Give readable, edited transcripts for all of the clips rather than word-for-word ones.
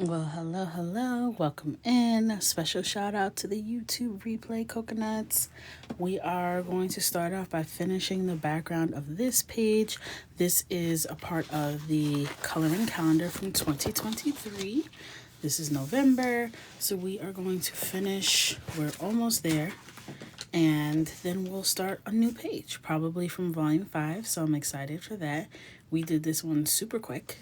Well, hello. Welcome in. A special shout out to the YouTube replay coconuts. We are going to start off by finishing the background of this page. This is a part of the coloring calendar from 2023. This is November, so we are going to finish. We're almost there. And then we'll start a new page, probably from volume 5. So I'm excited for that. We did this one super quick.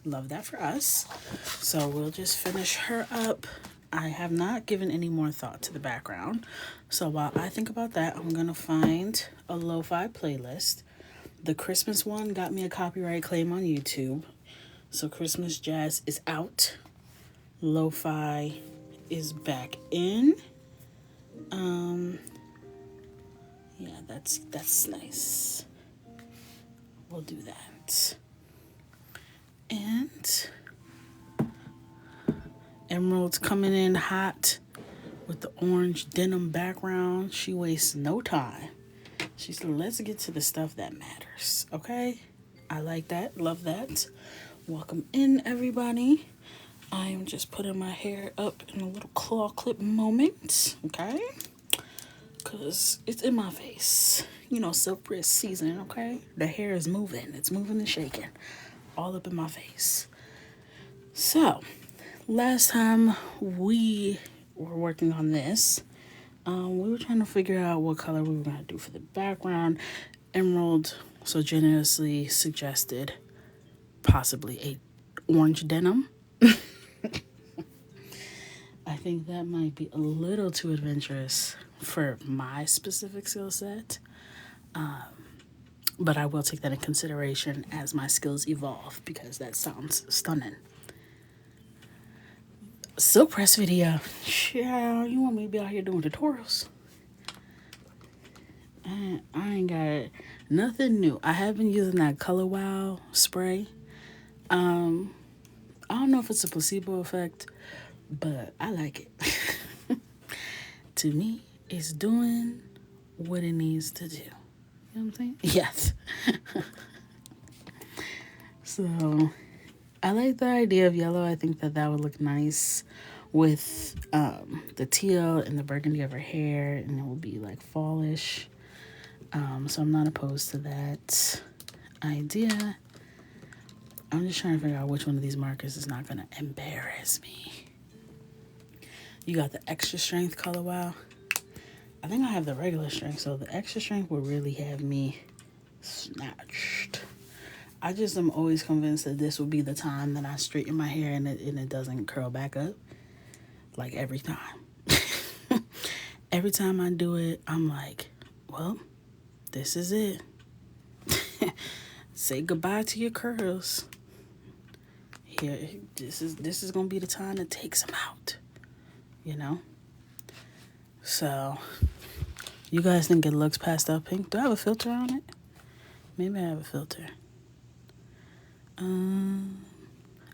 Love that for us. So we'll just finish her up. I have not given any more thought to the background. So while I think about that, I'm going to find a lo-fi playlist. The Christmas one got me a copyright claim on YouTube. So Christmas jazz is out. Lo-fi is back in. Yeah, that's nice. We'll do that. And Emerald's coming in hot with the orange denim background. She wastes no time. She said, let's get to the stuff that matters. Okay? I like that. Love that. Welcome in, everybody. I am just putting my hair up in a little claw clip moment. Okay? Because it's in my face. You know, silk press season, okay? The hair is moving. It's moving and shaking. All up in my face. So, last time we were working on this, we were trying to figure out what color we were going to do for the background. Emerald so generously suggested possibly a orange denim. I think that might be a little too adventurous for my specific skill set. But I will take that in consideration as my skills evolve because that sounds stunning. Silk press video. Yeah, you want me to be out here doing tutorials? I ain't got nothing new. I have been using that Color Wow spray. I don't know if it's a placebo effect, but I like it. To me, it's doing what it needs to do. You know what I'm saying? Yes. So, I like the idea of yellow. I think that would look nice with the teal and the burgundy of her hair, and it will be like fallish. So I'm not opposed to that idea. I'm just trying to figure out which one of these markers is not going to embarrass me. You got the extra strength Color Wow. I think I have the regular strength, so the extra strength will really have me snatched. I just am always convinced that this will be the time that I straighten my hair and it doesn't curl back up. Like every time. Every time I do it, I'm like, well, this is it. Say goodbye to your curls. Here, this is gonna be the time to take some out. You know? So, you guys think it looks pastel pink? Do I have a filter on it? Maybe I have a filter.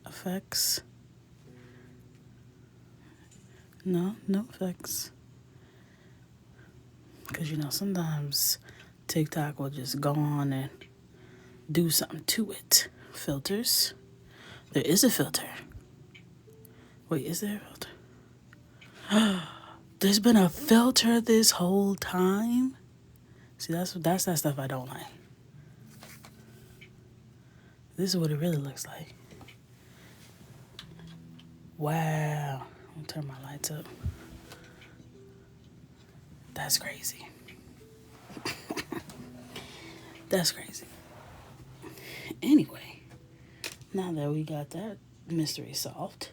Effects. No effects. Because, you know, sometimes TikTok will just go on and do something to it. Filters. There is a filter. Wait, is there a filter? There's been a filter this whole time? See, that's that stuff I don't like. This is what it really looks like. Wow. I'll turn my lights up. That's crazy. That's crazy. Anyway, now that we got that mystery solved,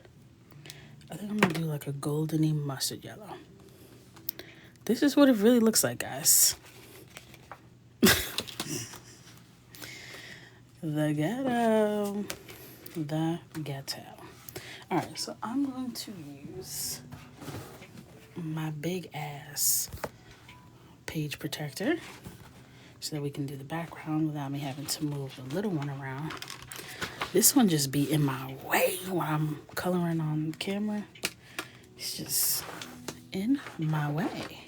I think I'm going to do like a goldeny mustard yellow. This is what it really looks like, guys. The ghetto. Alright, so I'm going to use my big ass page protector so that we can do the background without me having to move the little one around. This one just be in my way when I'm coloring on camera. It's just in my way.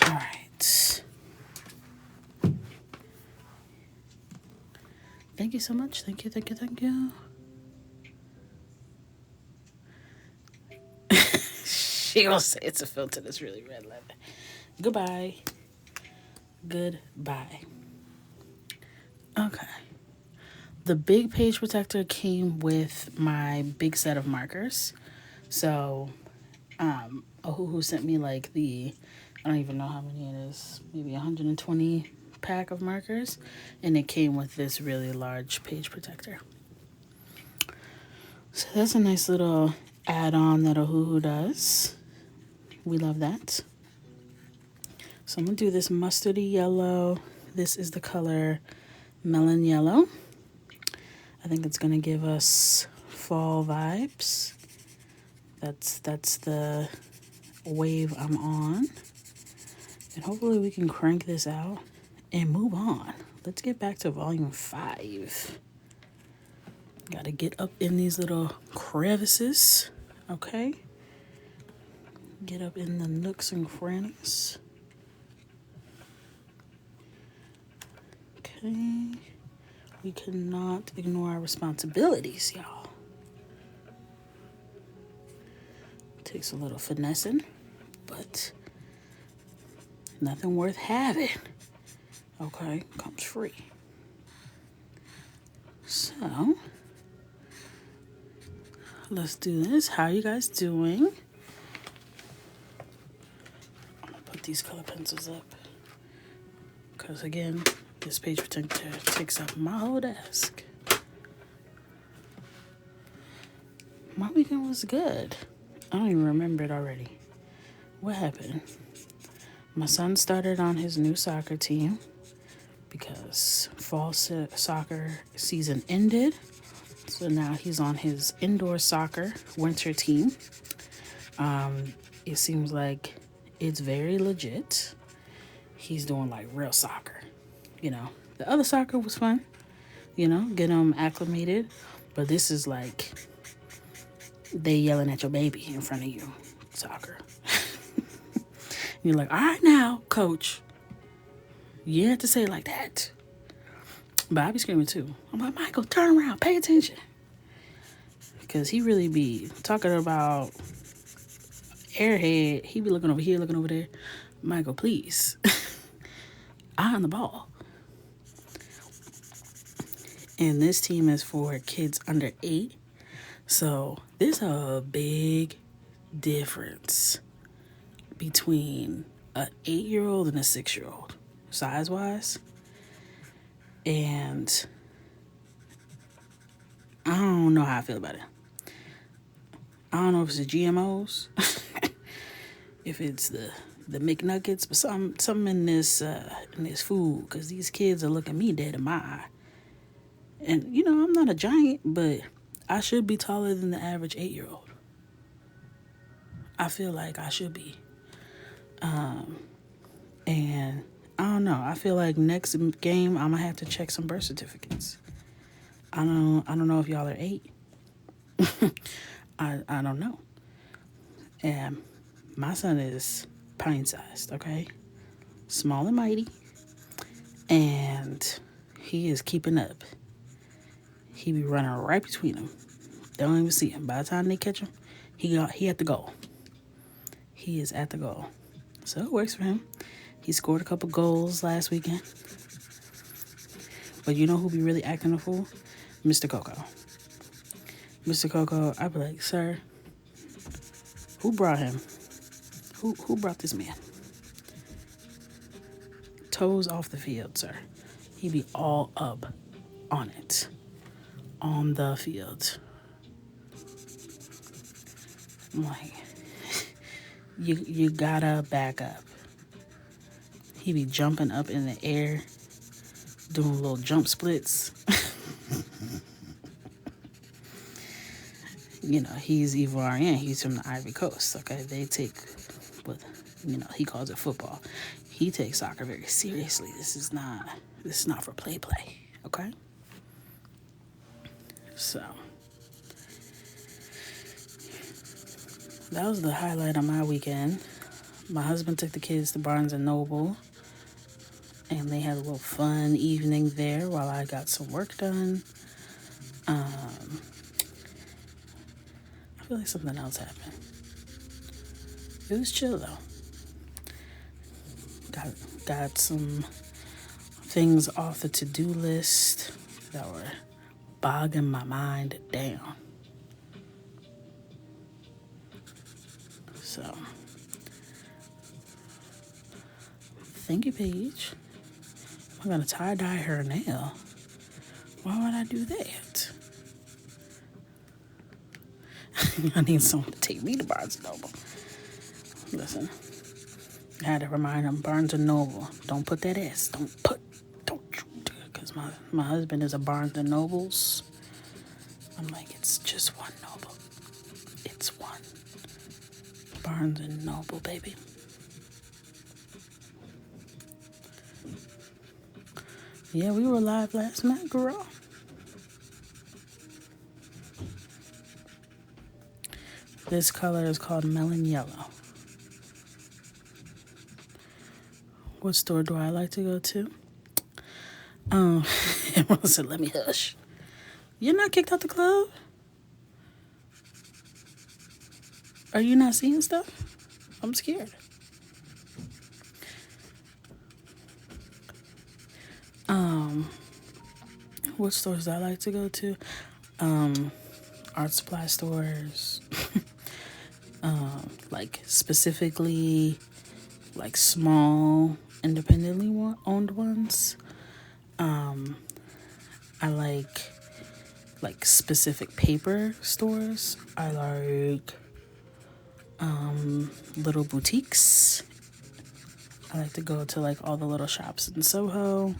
Alright. Thank you so much. Thank you. She gonna say it's a filter that's really red leather. Goodbye. Goodbye. Okay. The big page protector came with my big set of markers. So, Ohuhu sent me like I don't even know how many it is, maybe 120 pack of markers. And it came with this really large page protector. So that's a nice little add-on that Ohuhu does. We love that. So I'm going to do this mustardy yellow. This is the color Melon Yellow. I think it's going to give us fall vibes. That's the wave I'm on. And hopefully we can crank this out and move on. Let's get back to volume 5. Got to get up in these little crevices. Okay. Get up in the nooks and crannies. Okay. We cannot ignore our responsibilities, y'all. Takes a little finessing, but nothing worth having. Okay, comes free. So, let's do this. How are you guys doing? I'm gonna put these color pencils up. Because again, this page protector takes up my whole desk. My weekend was good. I don't even remember it already. What happened? My son started on his new soccer team because fall soccer season ended. So now he's on his indoor soccer winter team. It seems like it's very legit. He's doing like real soccer. You know, the other soccer was fun, you know, get them acclimated. But this is like they yelling at your baby in front of you soccer. You're like, all right now, coach. You have to say it like that. But I be screaming too. I'm like, Michael, turn around, pay attention. Because he really be talking about airhead. He be looking over here, looking over there. Michael, please. Eye on the ball. And this team is for kids under 8. So there's a big difference between an 8-year-old and a 6-year-old, size-wise. And I don't know how I feel about it. I don't know if it's the GMOs, if it's the McNuggets, but something in this food, because these kids are looking me dead in my eye. And, you know, I'm not a giant, but I should be taller than the average 8-year-old. I feel like I should be. And I don't know. I feel like next game I'm gonna have to check some birth certificates. I don't know if y'all are 8. I don't know. And my son is pint-sized, okay? Small and mighty. And he is keeping up. He be running right between them. Don't even see him. By the time they catch him, he at the goal. He is at the goal. So it works for him. He scored a couple goals last weekend. But you know who be really acting a fool? Mr. Coco. Mr. Coco, I be like, sir, who brought him? Who brought this man? Toes off the field, sir. He be all up on it. On the field. I'm like, you gotta back up. He be jumping up in the air, doing little jump splits. You know, he's Ivorian. He's from the Ivory Coast. Okay, they take what, you know, he calls it football. He takes soccer very seriously. This is not for play. Okay. So that was the highlight of my weekend. My husband took the kids to Barnes & Noble, and they had a little fun evening there while I got some work done. I feel like something else happened. It was chill though. Got some things off the to-do list that were bogging my mind down. So, thank you, Paige. I'm gonna tie-dye her nail. Why would I do that? I need someone to take me to Barnes & Noble. Listen, I had to remind them, Barnes & Noble, don't put that S. Don't you do it, because my husband is a Barnes & Nobles. I'm like, it's just one Noble. It's one. Barnes & Noble, baby. Yeah, we were live last night, girl. This color is called Melon Yellow. What store do I like to go to? Everyone said, let me hush. You're not kicked out the club? Are you not seeing stuff? I'm scared. What stores do I like to go to? Art supply stores. Like specifically like small independently owned ones. I like specific paper stores. I like little boutiques. I like to go to like all the little shops in Soho.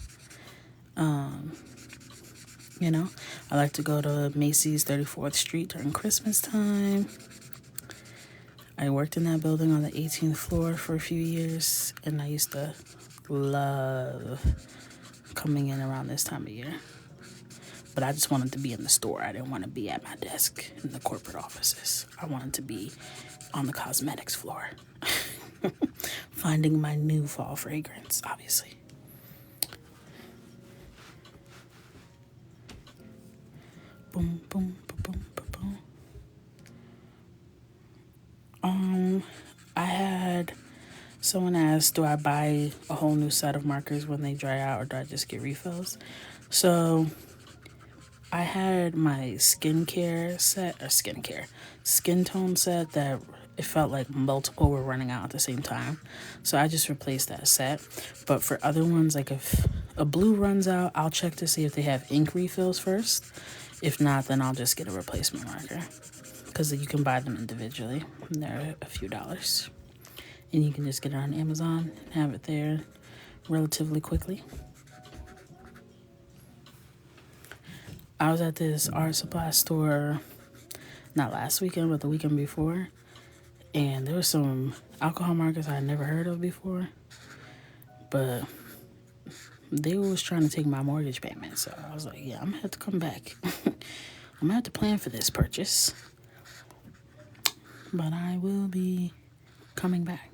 You know, I like to go to Macy's 34th Street during Christmas time. I worked in that building on the 18th floor for a few years, and I used to love coming in around this time of year. But I just wanted to be in the store. I didn't want to be at my desk in the corporate offices. I wanted to be on the cosmetics floor, finding my new fall fragrance, obviously. Boom, boom, boom, boom, boom. I had someone ask, do I buy a whole new set of markers when they dry out, or do I just get refills? So I had my skin tone set that it felt like multiple were running out at the same time. So I just replaced that set. But for other ones, like if a blue runs out, I'll check to see if they have ink refills first. If not, then I'll just get a replacement marker, because you can buy them individually and they're a few dollars, and you can just get it on Amazon and have it there relatively quickly. I was at this art supply store not last weekend but the weekend before, and there were some alcohol markers I had never heard of before, but they was trying to take my mortgage payment. So I was like, yeah, I'm gonna have to come back. I'm gonna have to plan for this purchase, but I will be coming back.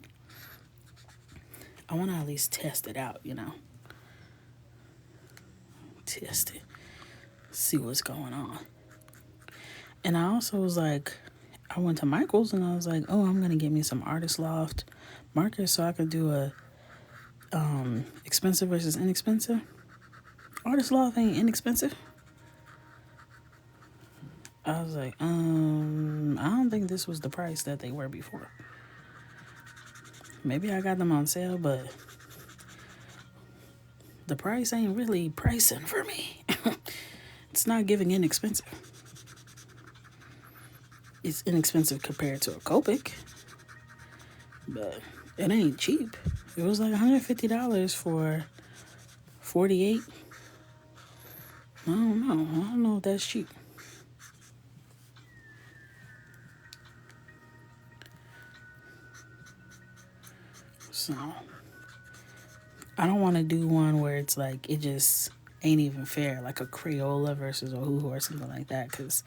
I want to at least test it out, test it, see what's going on. And I also was like, I went to Michael's and I was like, oh, I'm gonna get me some Artist Loft markers so I could do a expensive versus inexpensive. Artist Loft ain't inexpensive. I was like, I don't think this was the price that they were before. Maybe I got them on sale, but the price ain't really pricing for me. It's not giving inexpensive. It's inexpensive compared to a Copic, but it ain't cheap. It was like $150 for 48. I don't know if that's cheap. So I don't want to do one where it's like it just ain't even fair, like a Crayola versus a Hoo-Hoo or something like that, because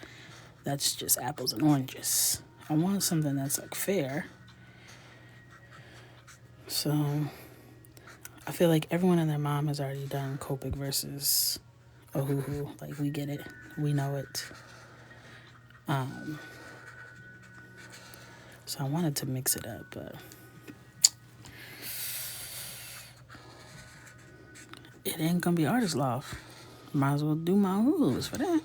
that's just apples and oranges. I want something that's like fair. So I feel like everyone and their mom has already done Copic versus a Hoo-Hoo. Like, we get it. We know it. So I wanted to mix it up, but it ain't gonna be artist loft. Might as well do my rules for that.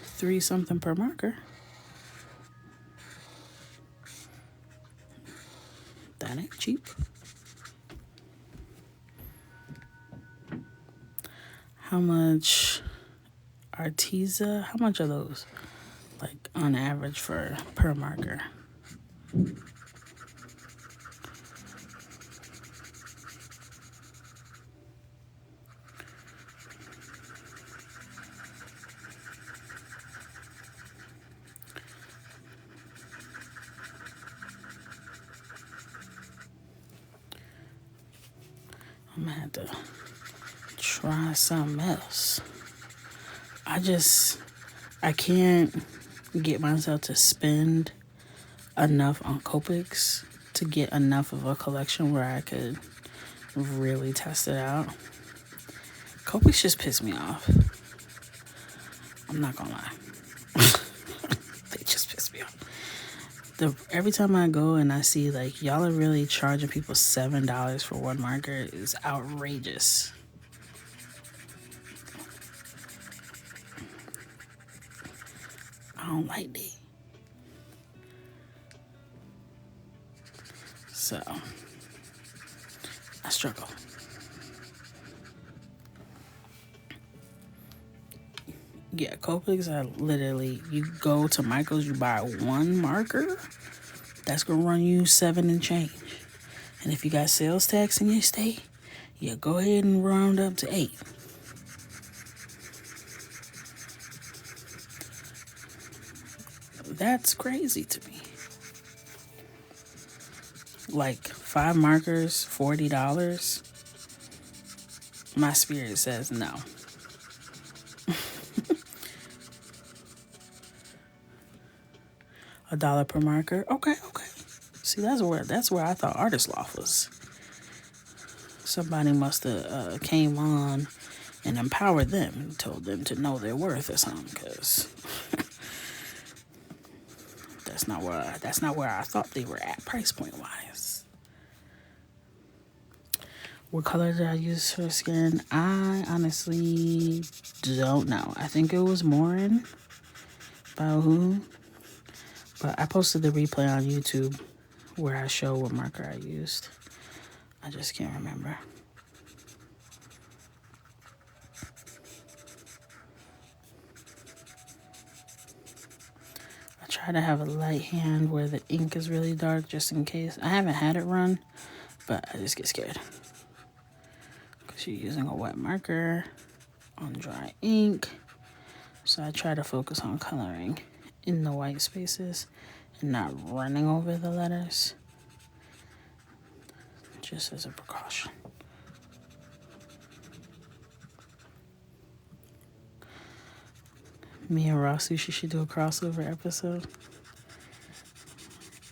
3 something per marker. That ain't cheap. How much Arteza? How much are those? Like on average for per marker? I'm gonna have to try something else. I can't get myself to spend enough on Copics to get enough of a collection where I could really test it out. Copics just piss me off. I'm not gonna lie. They just piss me off. Every time I go and I see like y'all are really charging people $7 for one marker is outrageous. I don't like that. So I struggle. Yeah, Copics are literally, you go to Michael's, you buy one marker, that's gonna run you 7 and change. And if you got sales tax in your state, you go ahead and round up to 8. That's crazy to me. Like 5 markers, $40. My spirit says no. $1 per marker. Okay. See, that's where I thought Artist Loft was. Somebody must have came on and empowered them and told them to know their worth or something, because that's not where I thought they were at price point wise. What color did I use for skin? I honestly don't know. I think it was Morin by who? But I posted the replay on YouTube where I show what marker I used. I just can't remember. I try to have a light hand where the ink is really dark just in case. I haven't had it run, but I just get scared. Because you're using a wet marker on dry ink. So I try to focus on coloring in the white spaces and not running over the letters. Just as a precaution. Me and Rossi, she should do a crossover episode.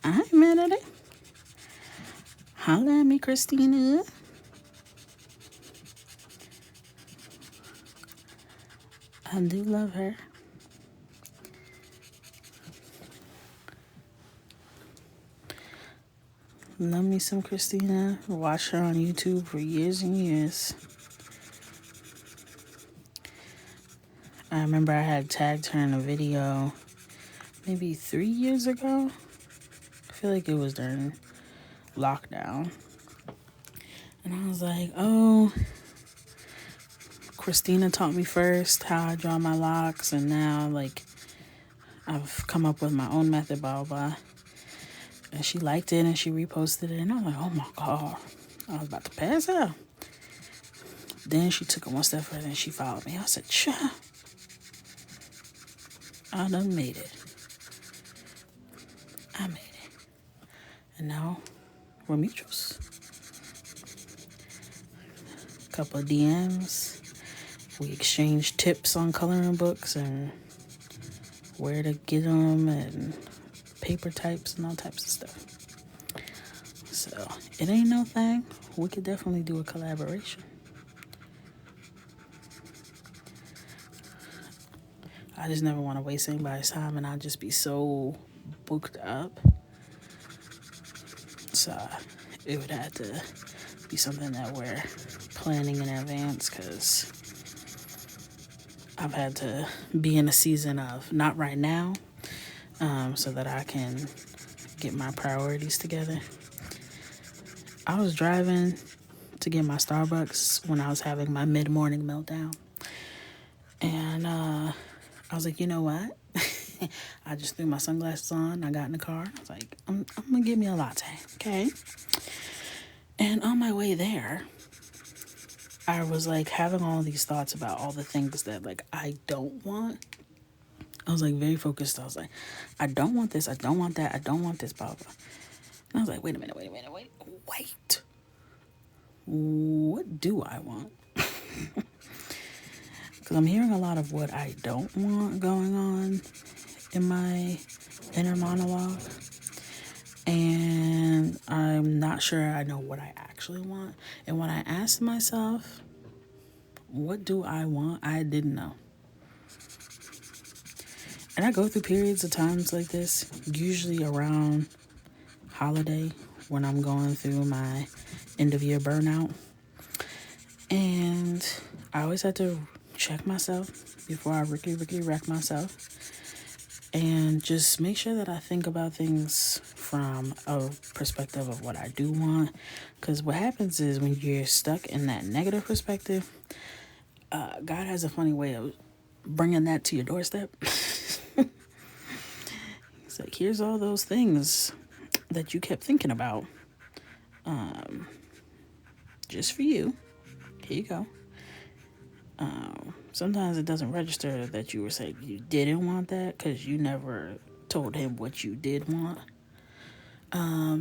I ain't mad at it. Holla at me, Christina. I do love her. Love me some Christina. Watch her on YouTube for years and years. I remember I had tagged her in a video maybe 3 years ago. I feel like it was during lockdown. And I was like, oh, Christina taught me first how I draw my locks, and now like I've come up with my own method, blah, blah. And she liked it and she reposted it, and I was like, oh my God, I was about to pass out. Then she took it one step further and she followed me. I said, cha, I done made it. I made it. And now we're mutuals. Couple of DMs. We exchanged tips on coloring books and where to get them and paper types and all types of stuff. So it ain't no thing. We could definitely do a collaboration. I just never want to waste anybody's time, and I'll just be so booked up. So it would have to be something that we're planning in advance, because I've had to be in a season of not right now, so that I can get my priorities together. I was driving to get my Starbucks when I was having my mid-morning meltdown. And I was like, you know what? I just threw my sunglasses on. I got in the car. I was like, I'm going to get me a latte, okay? And on my way there, I was like having all these thoughts about all the things that like I don't want. I was like very focused. I was like, I don't want this. I don't want that. I don't want this, blah, blah. And I was like, wait a minute. What do I want? Because I'm hearing a lot of what I don't want going on in my inner monologue. And I'm not sure I know what I actually want. And when I asked myself, what do I want? I didn't know. And I go through periods of times like this, usually around holiday, when I'm going through my end of year burnout. And I always have to check myself before I rickety wreck myself, and just make sure that I think about things from a perspective of what I do want. Because what happens is when you're stuck in that negative perspective, God has a funny way of bringing that to your doorstep. It's like, here's all those things that you kept thinking about, just for you. Here you go. Sometimes it doesn't register that you were saying you didn't want that, because you never told him what you did want.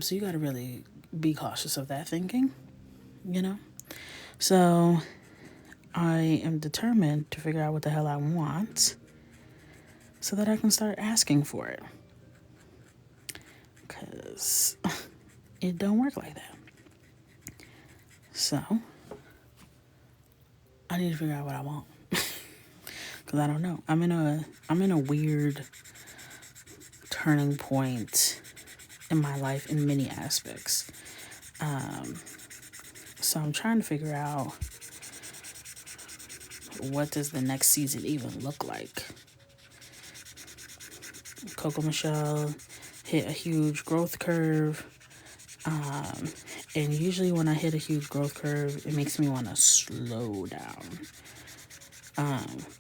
So you got to really be cautious of that thinking, you know? So I am determined to figure out what the hell I want so that I can start asking for it. Because it don't work like that. So I need to figure out what I want. Because I don't know. I'm in a weird turning point in my life in many aspects. So I'm trying to figure out, what does the next season even look like? Coco Michelle hit a huge growth curve. And usually when I hit a huge growth curve, it makes me want to slow down.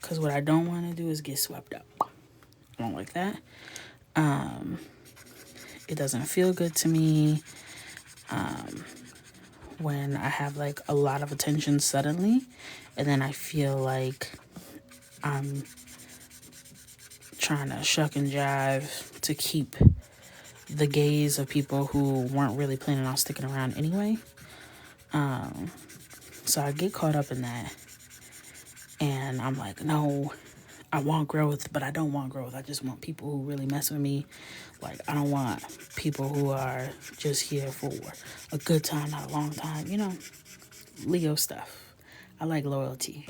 Because what I don't want to do is get swept up. I don't like that. It doesn't feel good to me when I have like a lot of attention suddenly, and then I feel like I'm trying to shuck and jive to keep the gaze of people who weren't really planning on sticking around anyway. So I get caught up in that, and I'm like, no, I want growth, but I don't want growth. I just want people who really mess with me. Like, I don't want people who are just here for a good time, not a long time. You know, Leo stuff. I like loyalty.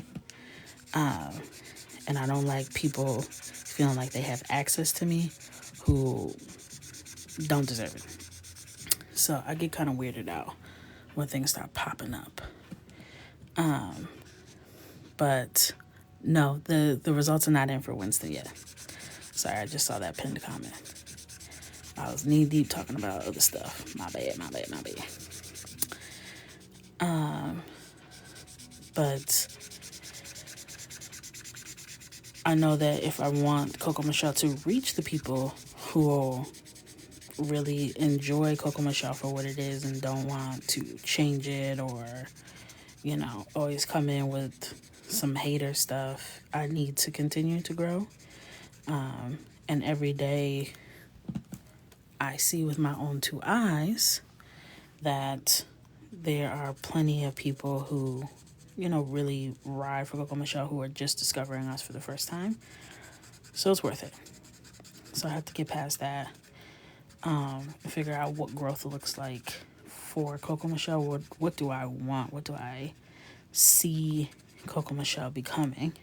And I don't like people feeling like they have access to me who don't deserve it. So I get kind of weirded out when things start popping up. But no, the results are not in for Winston yet. Sorry, I just saw that pinned comment. I was knee deep talking about other stuff. My bad. But I know that if I want Coco Michelle to reach the people who will really enjoy Coco Michelle for what it is and don't want to change it, or, you know, always come in with some hater stuff, I need to continue to grow. And every day I see with my own two eyes that there are plenty of people who, you know, really ride for Coco Michelle, who are just discovering us for the first time. So it's worth it. So I have to get past that, and figure out what growth looks like for Coco Michelle. What do I want? What do I see Coco Michelle becoming?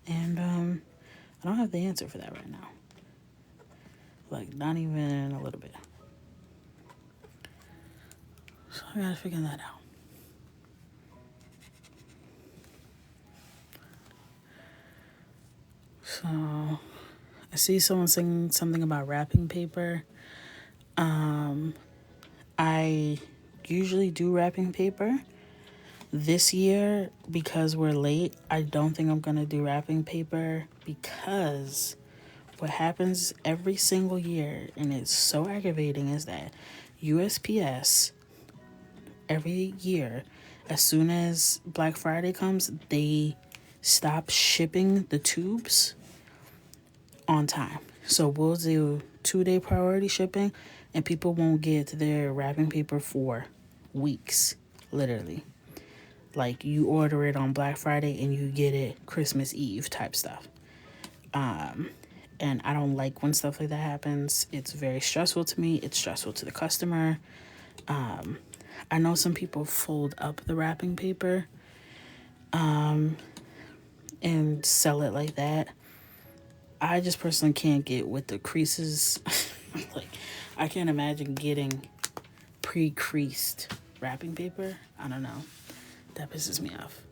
And I don't have the answer for that right now. Like, not even a little bit. So I gotta figure that out. So I see someone saying something about wrapping paper. I usually do wrapping paper. This year, because we're late, I don't think I'm gonna do wrapping paper, because what happens every single year, and it's so aggravating, is that USPS every year, as soon as Black Friday comes, they stop shipping the tubes on time. So we'll do 2-day priority shipping, and people won't get their wrapping paper for weeks, literally. Like, you order it on Black Friday and you get it Christmas Eve type stuff. And I don't like when stuff like that happens. It's very stressful to me. It's stressful to the customer. I know some people fold up the wrapping paper and sell it like that. I just personally can't get with the creases. Like, I can't imagine getting pre-creased wrapping paper. I don't know. That pisses me off.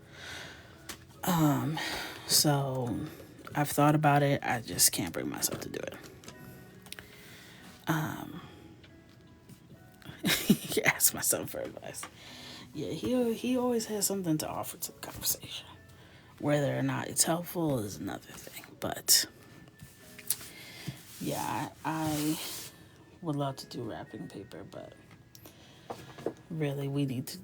So I've thought about it. I just can't bring myself to do it. Ask my son for advice. Yeah, he always has something to offer to the conversation. Whether or not it's helpful is another thing. But yeah, I would love to do wrapping paper, but really we need to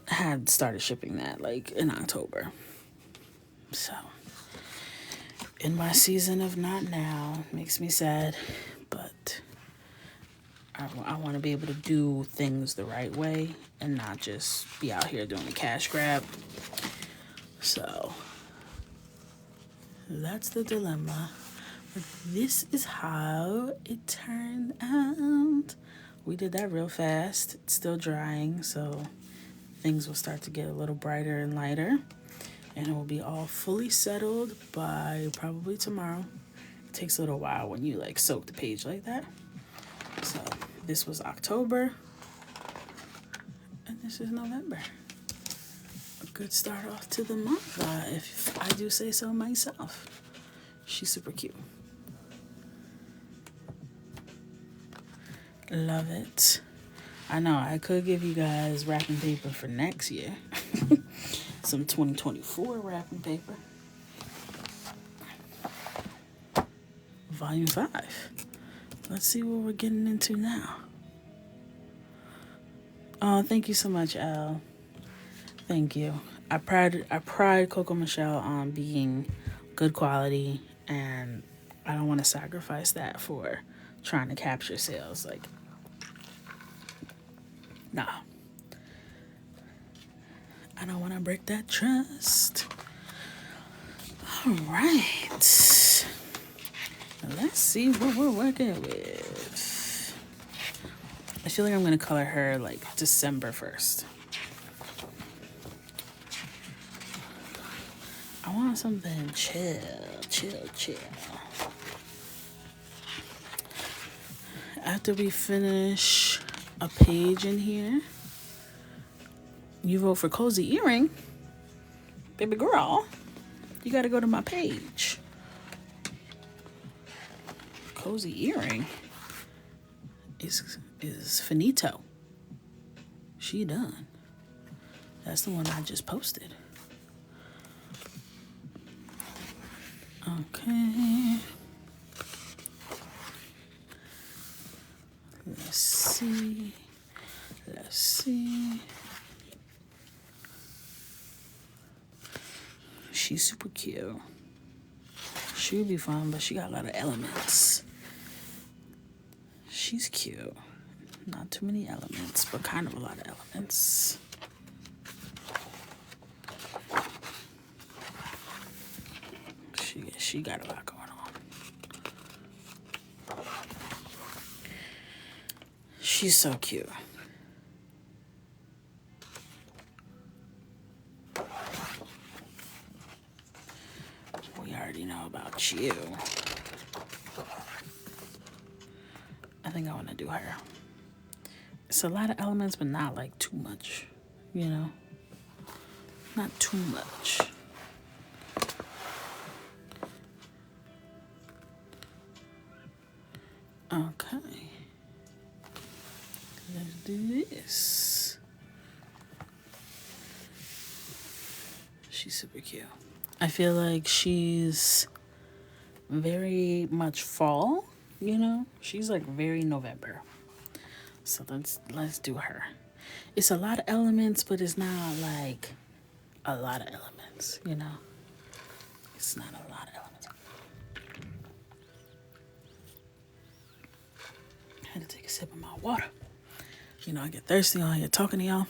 had started shipping that like in October. So in my season of not now, makes me sad, but I want to be able to do things the right way and not just be out here doing a cash grab. So that's the dilemma. But this is how it turned out. We did that real fast. It's still drying, so things will start to get a little brighter and lighter. And it will be all fully settled by probably tomorrow. It takes a little while when you like soak the page like that. So this was October. And this is November. A good start off to the month, if I do say so myself. She's super cute. Love it. I know I could give you guys wrapping paper for next year. Some 2024 wrapping paper. Volume 5. Let's see what we're getting into now. Oh, thank you so much, Elle. Thank you. I pride Coco Michelle on being good quality, and I don't want to sacrifice that for trying to capture sales. Like, nah. I don't want to break that trust. All right. Let's see what we're working with. I feel like I'm going to color her like December 1st. I want something chill. After we finish a page in here, you vote for Cozy Earring. Baby girl, you got to go to my page. Cozy Earring is finito. She done. That's the one I just posted. Okay. Let's see. She's super cute. She'll be fun, but she got a lot of elements. She's cute. Not too many elements, but kind of a lot of elements. She got a lot going on. She's so cute. We already know about you. think I want to do her. It's a lot of elements, but not like too much, you know? Not too much. Okay. Let's do this. She's super cute. I feel like she's very much fall, you know? She's like very November. So let's do her. It's a lot of elements, but it's not like a lot of elements, you know? It's not a lot of elements. I had to take a sip of my water. You know, I get thirsty on here talking to y'all.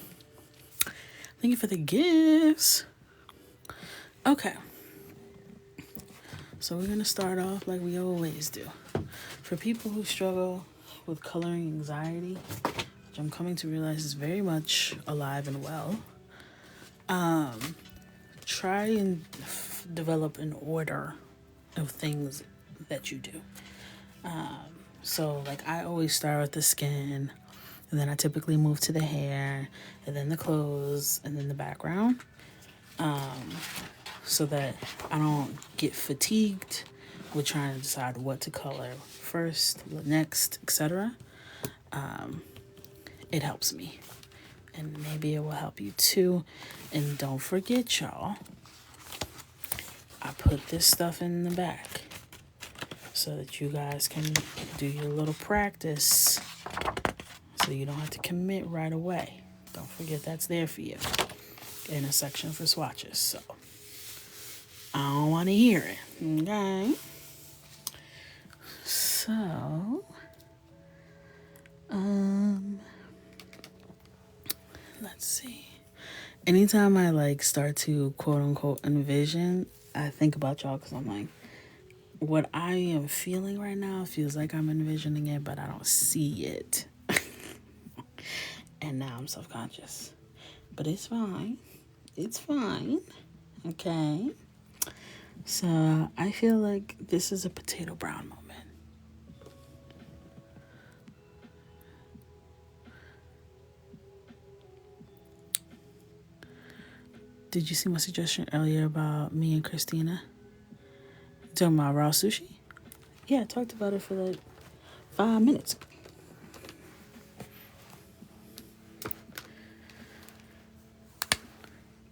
Thank you for the gifts. Okay. So we're going to start off like we always do. For people who struggle with coloring anxiety, which I'm coming to realize is very much alive and well, try and develop an order of things that you do. So like I always start with the skin, and then I typically move to the hair, and then the clothes, and then the background. So that I don't get fatigued with trying to decide what to color first, next, etc. It helps me. And maybe it will help you too. And don't forget, y'all, I put this stuff in the back so that you guys can do your little practice so you don't have to commit right away. Don't forget that's there for you in a section for swatches. So I don't want to hear it. Okay. So, let's see. Anytime I like start to quote unquote envision, I think about y'all because I'm like, what I am feeling right now feels like I'm envisioning it, but I don't see it. And now I'm self-conscious. But it's fine. It's fine. Okay. So I feel like this is a potato brown moment. Did you see my suggestion earlier about me and Christina? Talking about raw sushi? Yeah, I talked about it for like 5 minutes.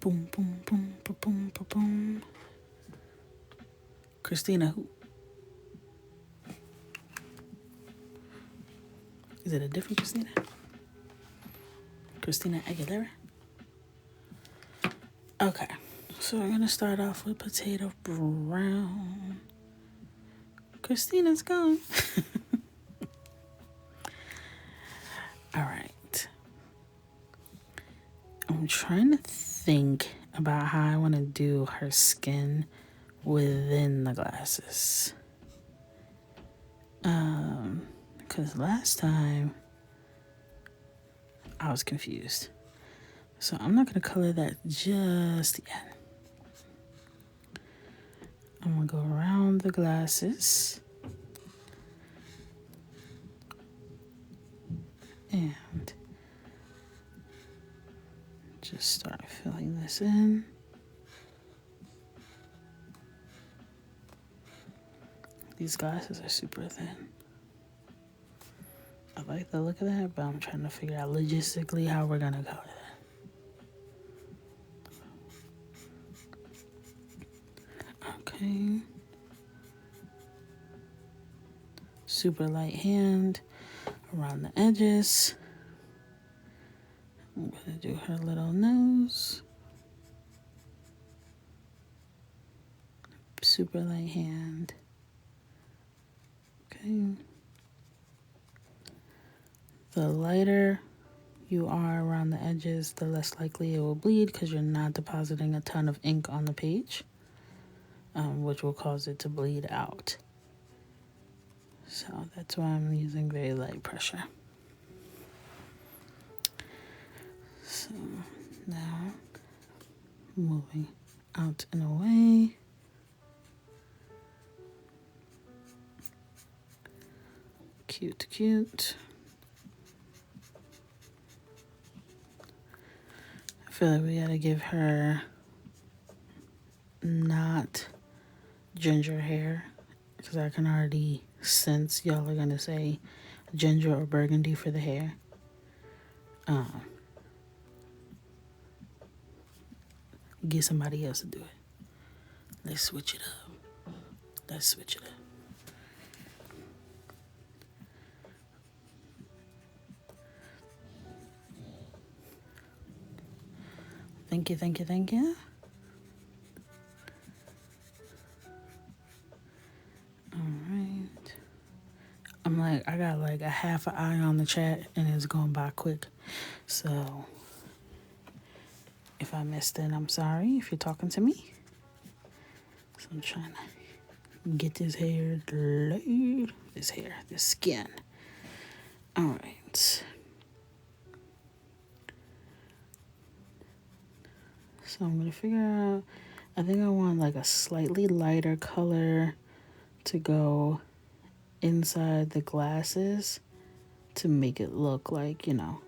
Boom, boom, boom, boom, boom, boom, boom. Christina who? Is it a different Christina? Christina Aguilera? Okay, so we're gonna start off with potato brown. Christina's gone. All right. I'm trying to think about how I want to do her skin within the glasses. Because last time I was confused. So I'm not going to color that just yet. I'm going to go around the glasses. And just start filling this in. These glasses are super thin. I like the look of that, but I'm trying to figure out logistically how we're going to color that. Okay. Super light hand around the edges. I'm going to do her little nose. Super light hand. Okay. The lighter you are around the edges, the less likely it will bleed because you're not depositing a ton of ink on the page, which will cause it to bleed out. So that's why I'm using very light pressure. So now moving out and away. Cute, cute. I feel like we gotta give her not ginger hair, because I can already sense y'all are gonna say ginger or burgundy for the hair. Get somebody else to do it. Let's switch it up. Let's switch it up. Thank you, thank you, thank you. All right. I'm like, I got like a half an eye on the chat and it's going by quick. So if I missed it, I'm sorry if you're talking to me. So I'm trying to get this hair laid. This skin. All right. So I'm gonna figure out, I think I want like a slightly lighter color to go inside the glasses to make it look like, you know,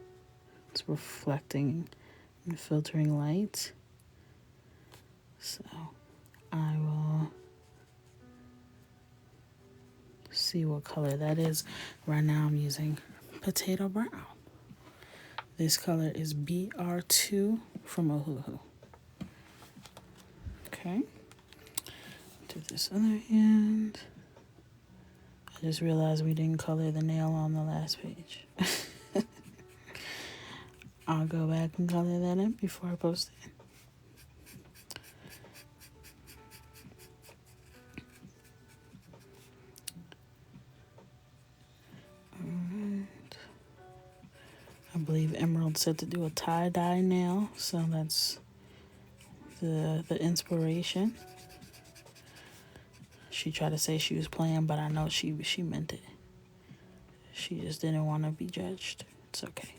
it's reflecting and filtering light. So I will see what color that is. Right now I'm using potato brown. This color is BR2 from Ohuhu. Okay. Do this other hand. I just realized we didn't color the nail on the last page. I'll go back and color that in before I post it. Alright. I believe Emerald said to do a tie-dye nail, so that's the inspiration. She tried to say she was playing, but I know she meant it. She just didn't want to be judged. It's okay.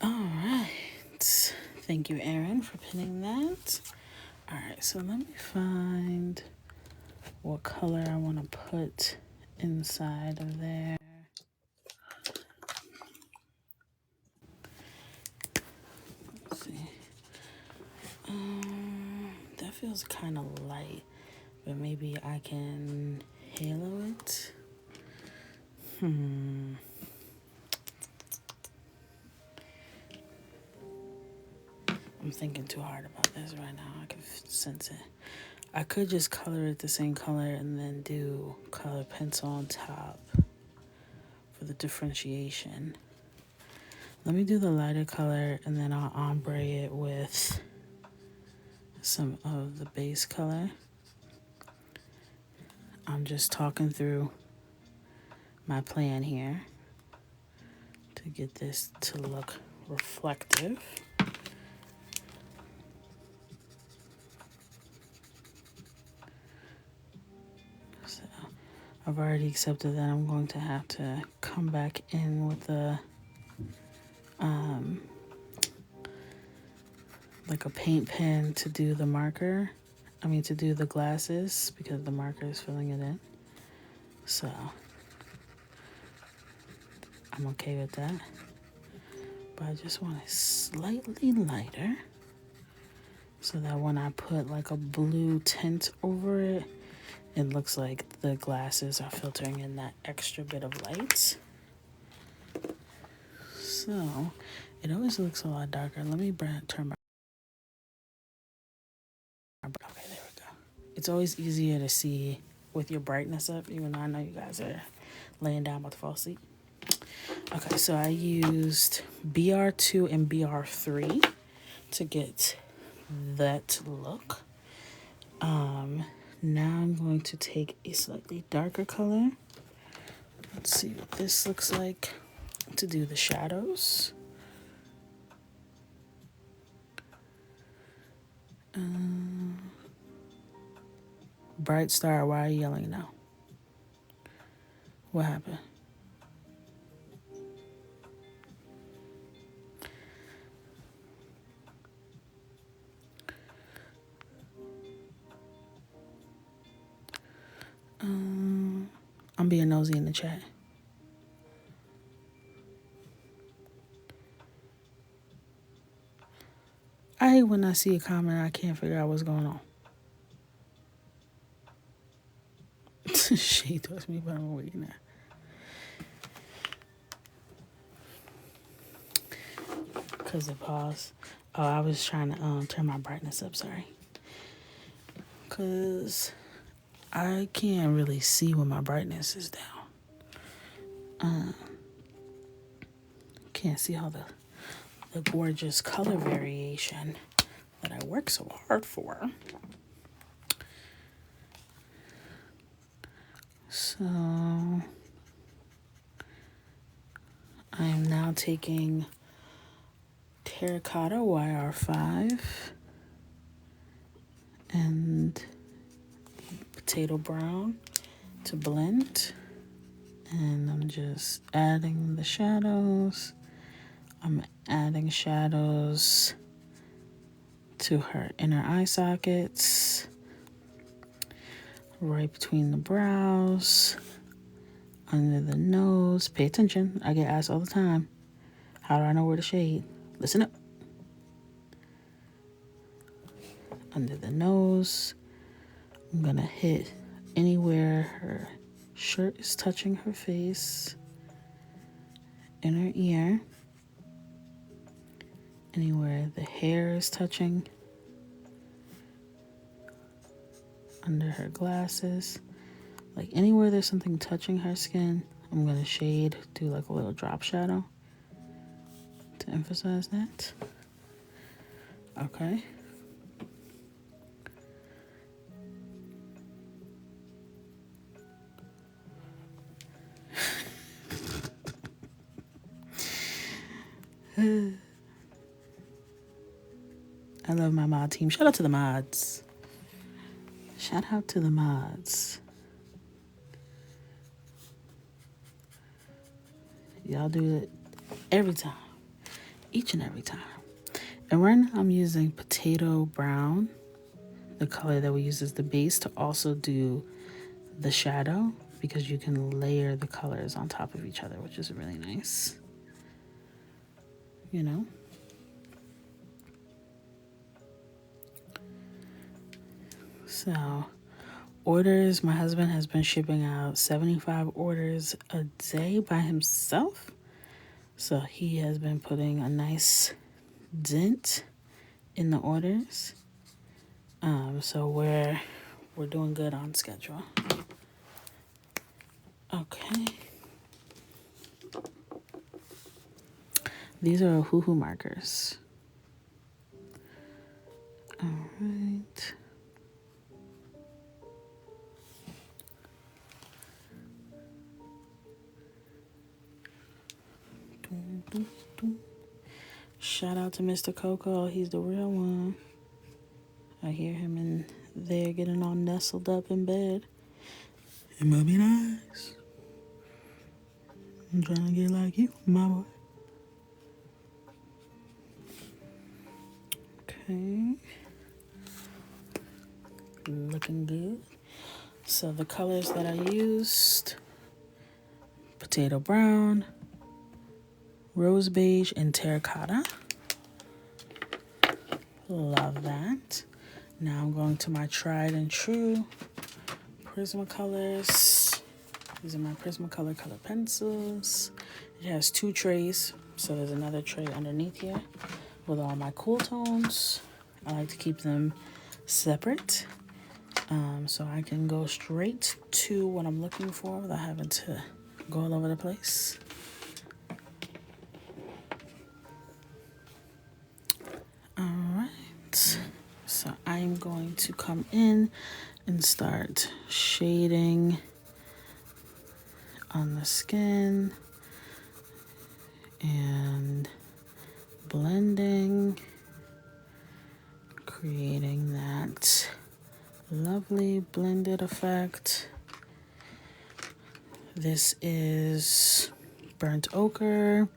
All right. Thank you, Erin, for pinning that. All right, so let me find what color I want to put inside of there. Let's see. That feels kind of light, but maybe I can halo it. I'm thinking too hard about this right now. I can sense it. I could just color it the same color and then do color pencil on top for the differentiation. Let me do the lighter color and then I'll ombre it with some of the base color. I'm just talking through my plan here to get this to look reflective. So I've already accepted that I'm going to have to come back in with a like a paint pen to do the marker. To do the glasses because the marker is filling it in. So I'm okay with that. But I just want it slightly lighter so that when I put like a blue tint over it, it looks like the glasses are filtering in that extra bit of light. So it always looks a lot darker. Let me turn my... Okay, there we go. It's always easier to see with your brightness up, even though I know you guys are laying down about to fall asleep. Okay, so I used BR2 and BR3 to get that look. Now I'm going to take a slightly darker color. Let's see what this looks like to do the shadows. Bright Star, why are you yelling now? What happened? I'm being nosy in the chat. I hate when I see a comment I can't figure out what's going on. Shade towards me, but I'm awake now. Because it paused. Oh, I was trying to turn my brightness up, sorry. Because I can't really see when my brightness is down. Can't see all the gorgeous color variation that I work so hard for. So I am now taking Terracotta YR5 and Potato Brown to blend. And I'm just adding the shadows. I'm adding shadows to her inner eye sockets, right between the brows, under the nose. Pay attention. I get asked all the time, how do I know where to shade? Listen up. Under the nose. I'm gonna hit anywhere her shirt is touching her face, in her ear, anywhere the hair is touching, under her glasses. Like anywhere there's something touching her skin, I'm gonna shade, do like a little drop shadow to emphasize that. Okay. I love my mod team. Shout out to the mods. Shout out to the mods. Y'all do it every time. Each and every time. And when I'm using Potato Brown, the color that we use as the base, to also do the shadow, because you can layer the colors on top of each other, which is really nice. You know? So, orders, my husband has been shipping out 75 orders a day by himself. So he has been putting a nice dent in the orders. So we're doing good on schedule. Okay. These are hoo-hoo markers. All right. Shout out to Mr. Coco. He's the real one. I hear him in there getting all nestled up in bed. It must be nice. I'm trying to get like you, my boy. Okay. Looking good. So the colors that I used: Potato Brown, Rose Beige, and Terracotta. Love that. Now I'm going to my tried and true Prismacolors. These are my Prismacolor color pencils. It has 2 trays, so there's another tray underneath here with all my cool tones. I like to keep them separate, so I can go straight to what I'm looking for without having to go all over the place. All right, so I'm going to come in and start shading on the skin and blending, creating that lovely blended effect. This is burnt ochre,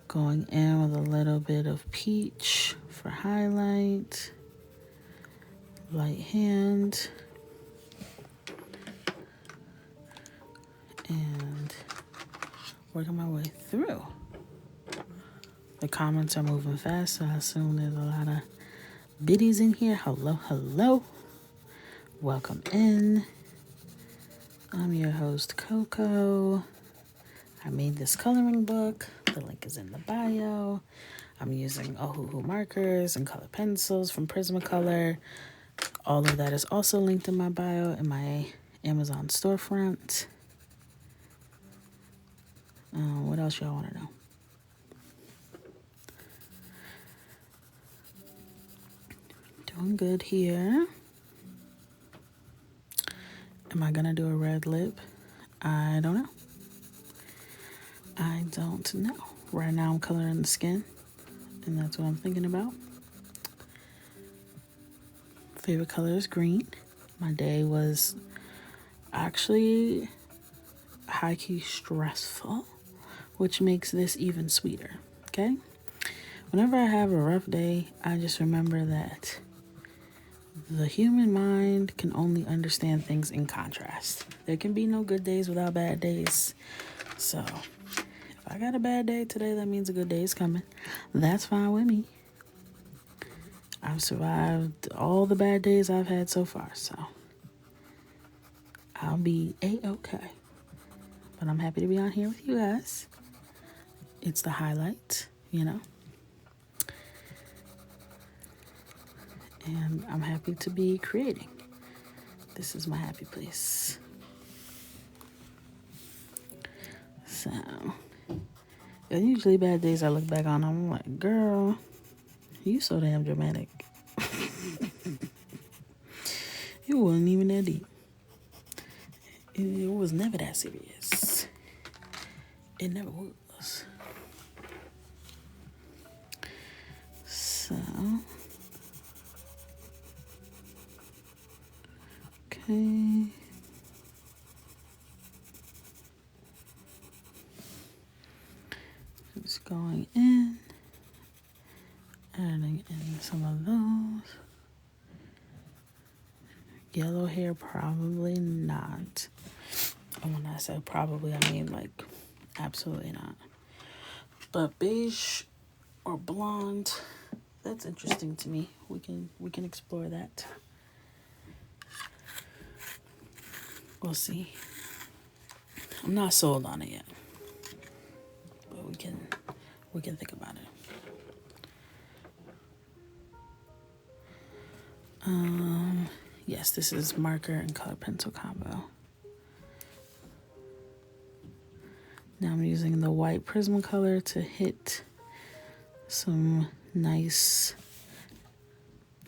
going in with a little bit of peach for highlight, light hand, and working my way through. The comments are moving fast, so I assume there's a lot of biddies in here. Hello, hello. Welcome in. I'm your host, Coco. I made this coloring book. The link is in the bio. I'm using Ohuhu markers and color pencils from Prismacolor. All of that is also linked in my bio in my Amazon storefront. What else y'all want to know? Doing good here. Am I gonna do a red lip? I don't know. Right now I'm coloring the skin, and that's what I'm thinking about. Favorite color is green. My day was actually high-key stressful, which makes this even sweeter, okay? Whenever I have a rough day, I just remember that the human mind can only understand things in contrast. There can be no good days without bad days. So, if I got a bad day today, that means a good day is coming. That's fine with me. I've survived all the bad days I've had so far, so I'll be A-okay. But I'm happy to be on here with you guys. It's the highlight, you know. And I'm happy to be creating. This is my happy place. So, usually bad days I look back on, I'm like, girl, you so damn dramatic. It wasn't even that deep. It was never that serious. It never was. So, okay. Just going in, adding in some of those. Yellow hair, probably not. And when I say probably, I mean like absolutely not. But beige or blonde, that's interesting to me. We can explore that. We'll see. I'm not sold on it yet, but we can think about it. Yes, this is marker and color pencil combo. Now I'm using the white Prismacolor to hit some nice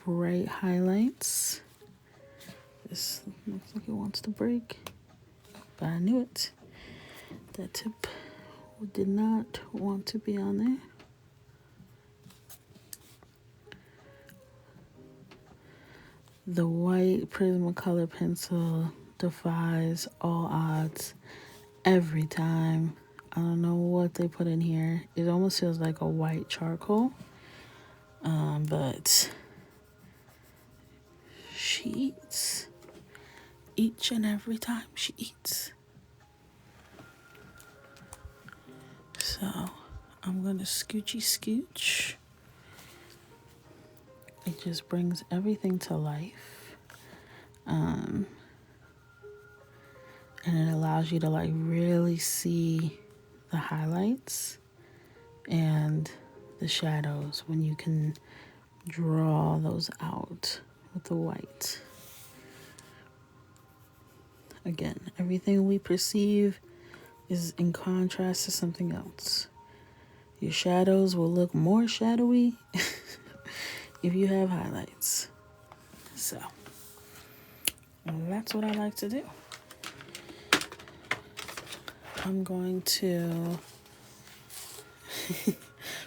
bright highlights. This looks like it wants to break, but I knew it. That tip did not want to be on there. The white Prismacolor pencil defies all odds every time. I don't know what they put in here. It almost feels like a white charcoal, but she eats each and every time she eats. So I'm gonna scooch. It just brings everything to life. And it allows you to like really see the highlights and the shadows when you can draw those out with the white. Again, everything we perceive is in contrast to something else. Your shadows will look more shadowy if you have highlights. So, that's what I like to do. I'm going to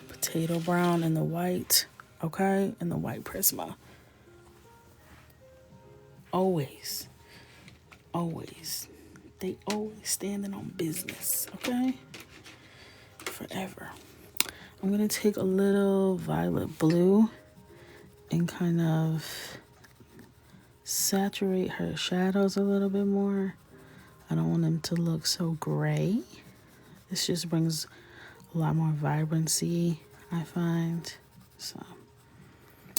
potato brown and the white, okay? And the white Prisma. Always. They always standing on business, okay? Forever. I'm going to take a little violet blue and kind of saturate her shadows a little bit more. I don't want them to look so gray. This just brings a lot more vibrancy, I find. So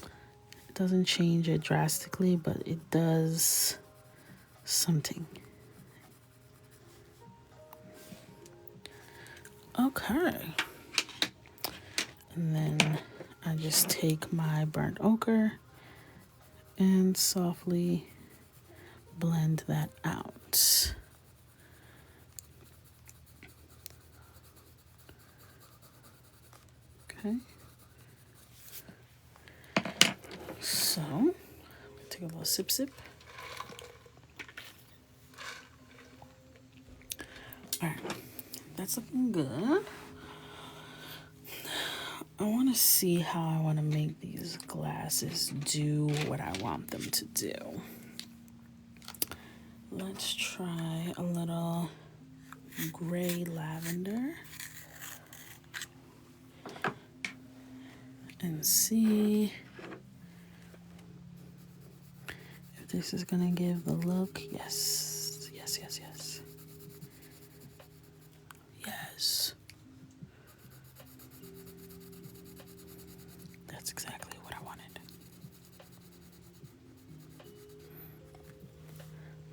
it doesn't change it drastically, but it does something. Okay. And then I just take my burnt ochre and softly blend that out. Okay. So, take a little sip. All right, that's looking good. I want to see how I want to make these glasses do what I want them to do. Let's try a little gray lavender and see if this is gonna give the look. Yes. That's exactly what I wanted.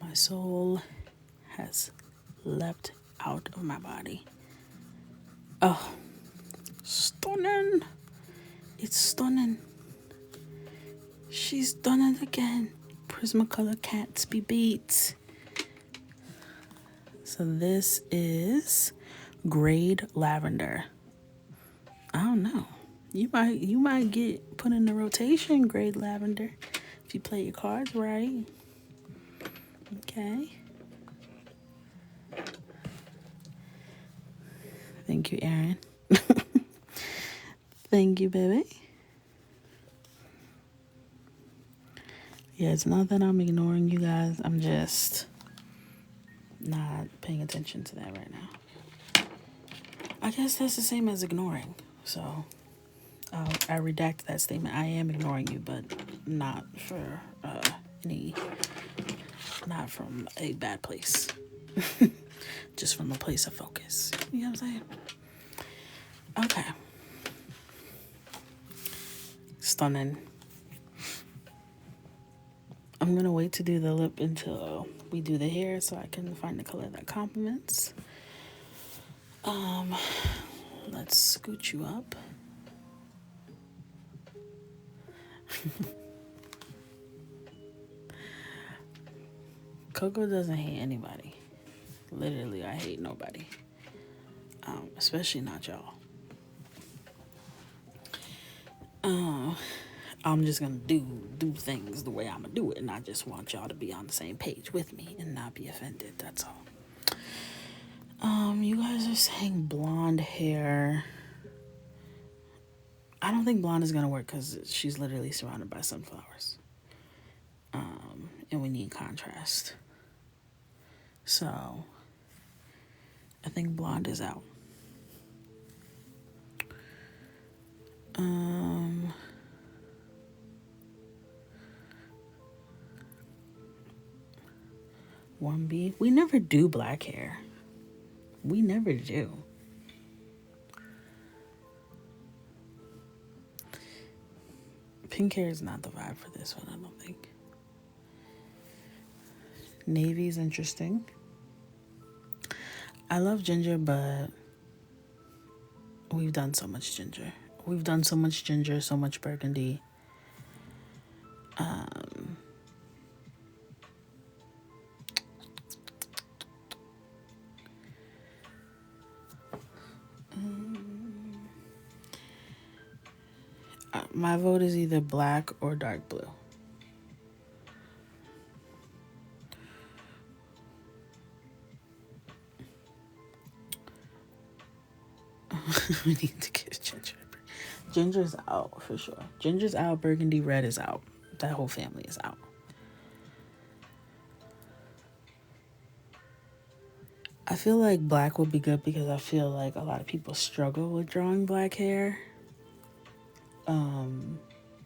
My soul has leapt out of my body. Oh, stunning. It's stunning. She's done it again. Prismacolor cats be beat. So this is grade lavender. I don't know. You might get put in the rotation, grade lavender, if you play your cards right. Okay. Thank you, Aaron. Thank you, baby. Yeah, it's not that I'm ignoring you guys. I'm just not paying attention to that right now. I guess that's the same as ignoring. So I redact that statement. I am ignoring you, but not for not from a bad place. Just from a place of focus. You know what I'm saying? Okay. Stunning. I'm gonna wait to do the lip until we do the hair so I can find the color that complements. Let's scoot you up. Coco doesn't hate anybody. Literally, I hate nobody. Especially not y'all. I'm just gonna do things the way I'm gonna do it, and I just want y'all to be on the same page with me and not be offended. That's all. You guys are saying blonde hair. I don't think blonde is gonna work because she's literally surrounded by sunflowers. And we need contrast. So I think blonde is out. One B. We never do black hair. We never do. Pink hair is not the vibe for this one, I don't think. Navy is interesting. I love ginger, but we've done so much ginger. We've done so much ginger, so much burgundy. My vote is either black or dark blue. We need to get ginger. Ginger's out for sure. Ginger's out. Burgundy red is out. That whole family is out. I feel like black would be good because I feel like a lot of people struggle with drawing black hair.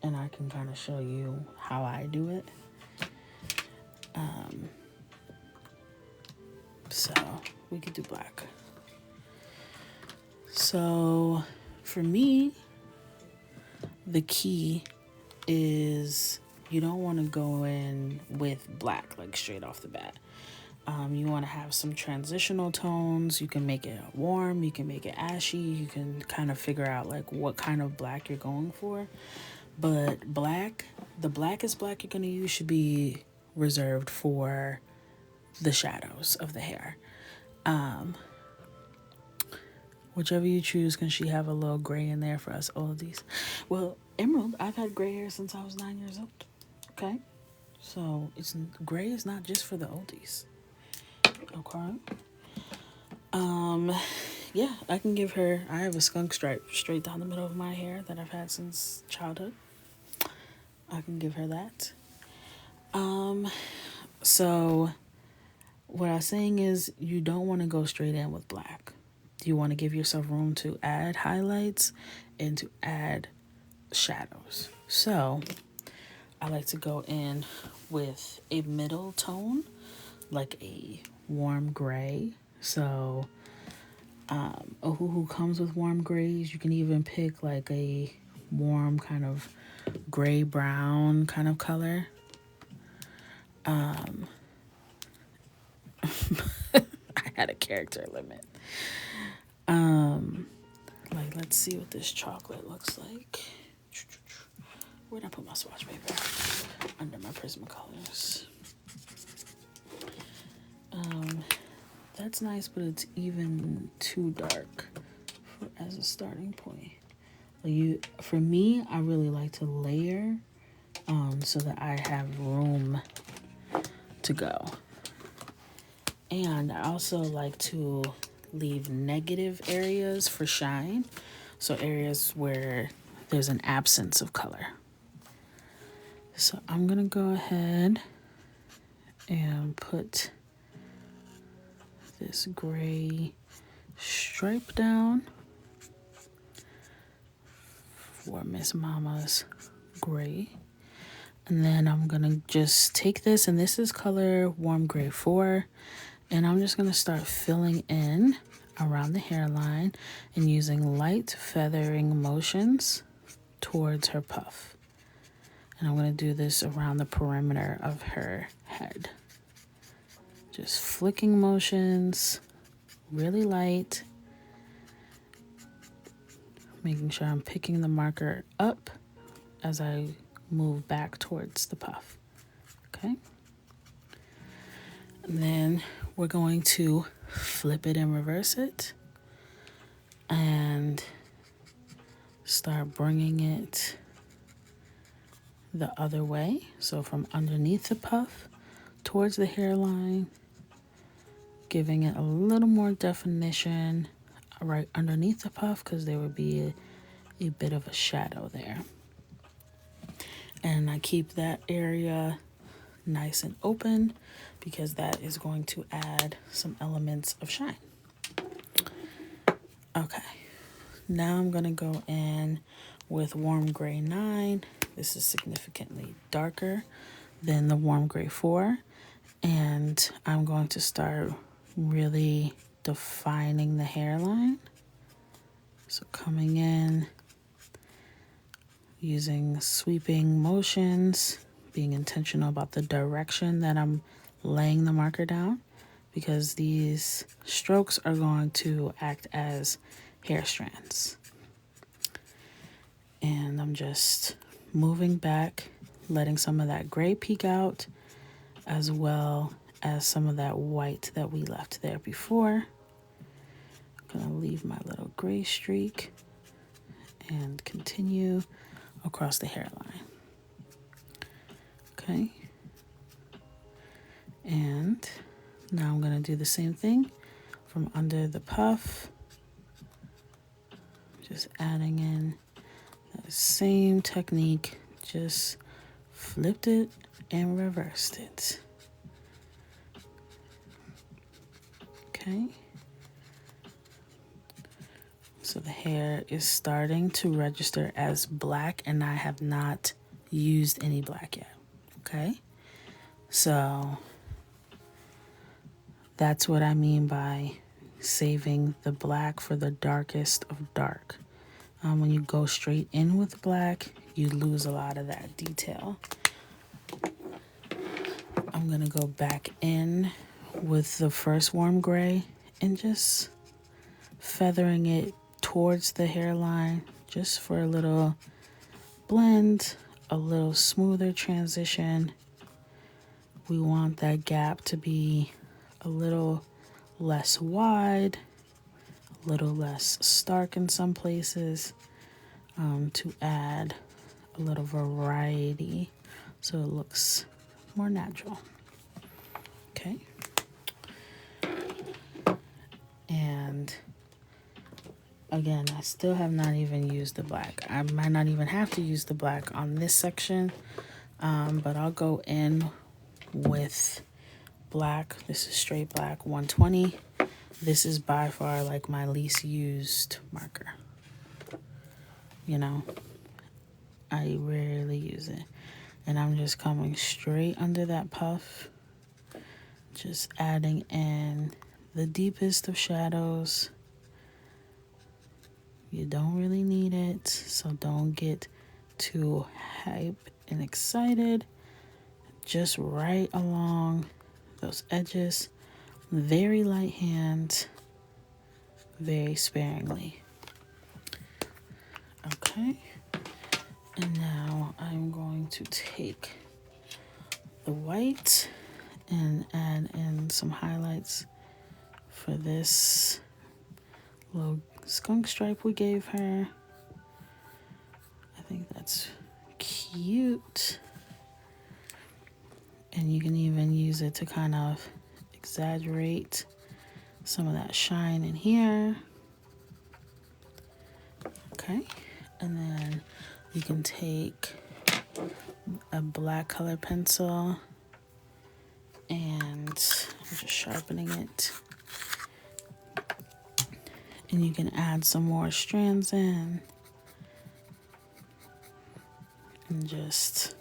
And I can kind of show you how I do it. So we could do black. So for me, the key is you don't want to go in with black like straight off the bat. You want to have some transitional tones. You can make it warm, you can make it ashy, you can kind of figure out like what kind of black you're going for. But the blackest black you're going to use should be reserved for the shadows of the hair. Whichever you choose, can she have a little gray in there for us oldies? Well, Emerald, I've had gray hair since I was 9 years old. Okay? So gray is not just for the oldies. Okay? Yeah, I can give her, I have a skunk stripe straight down the middle of my hair that I've had since childhood. I can give her that. So what I'm saying is you don't want to go straight in with black. You want to give yourself room to add highlights and to add shadows. So I like to go in with a middle tone, like a warm gray. So Ohuhu comes with warm grays. You can even pick like a warm kind of gray brown kind of color. I had a character limit. Like, let's see what this chocolate looks like. Where'd I put my swatch paper? Under my Prismacolors. That's nice, but it's even too dark as a starting point. For me, I really like to layer so that I have room to go. And I also like to leave negative areas for shine. So areas where there's an absence of color. So I'm going to go ahead and put this gray stripe down for Miss Mama's gray. And then I'm going to just take this, and this is color Warm Gray 4. And I'm just going to start filling in around the hairline and using light feathering motions towards her puff. And I'm going to do this around the perimeter of her head. Just flicking motions, really light. Making sure I'm picking the marker up as I move back towards the puff. Okay? And then we're going to flip it and reverse it. And start bringing it the other way. So from underneath the puff towards the hairline, giving it a little more definition right underneath the puff because there would be a bit of a shadow there. And I keep that area nice and open because that is going to add some elements of shine. Okay, now I'm going to go in with Warm Gray 9. This is significantly darker than the Warm Gray 4. And I'm going to start really defining the hairline. So coming in, using sweeping motions, being intentional about the direction that I'm laying the marker down, because these strokes are going to act as hair strands. And I'm just moving back, letting some of that gray peek out, as well as some of that white that we left there before. I'm gonna leave my little gray streak and continue across the hairline. Okay. And now I'm gonna do the same thing from under the puff. Just adding in that same technique, just flipped it and reversed it. Okay. So the hair is starting to register as black, and I have not used any black yet. Okay. So That's what I mean by saving the black for the darkest of dark. When you go straight in with black, you lose a lot of that detail. I'm gonna go back in with the first warm gray and just feathering it towards the hairline just for a little blend, a little smoother transition. We want that gap to be a little less wide, a little less stark in some places, to add a little variety so it looks more natural. Okay. And again, I still have not even used the black. I might not even have to use the black on this section, but I'll go in with black. This is straight black 120. This is by far like my least used marker. You know, I rarely use it. And I'm just coming straight under that puff, just adding in the deepest of shadows. You don't really need it, so don't get too hype and excited. Just right along those edges, very light hand, very sparingly. Okay, and now I'm going to take the white and add in some highlights for this little skunk stripe we gave her. I think that's cute. And you can even use it to kind of exaggerate some of that shine in here. Okay, and then you can take a black color pencil and I'm just sharpening it. And you can add some more strands in and just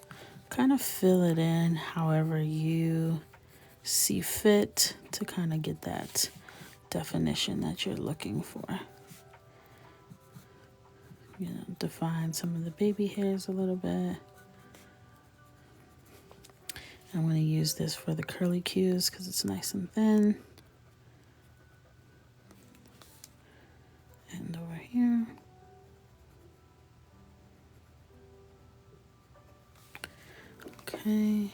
kind of fill it in however you see fit to kind of get that definition that you're looking for. You know, define some of the baby hairs a little bit. I'm going to use this for the curly cues because it's nice and thin. And over here. Okay.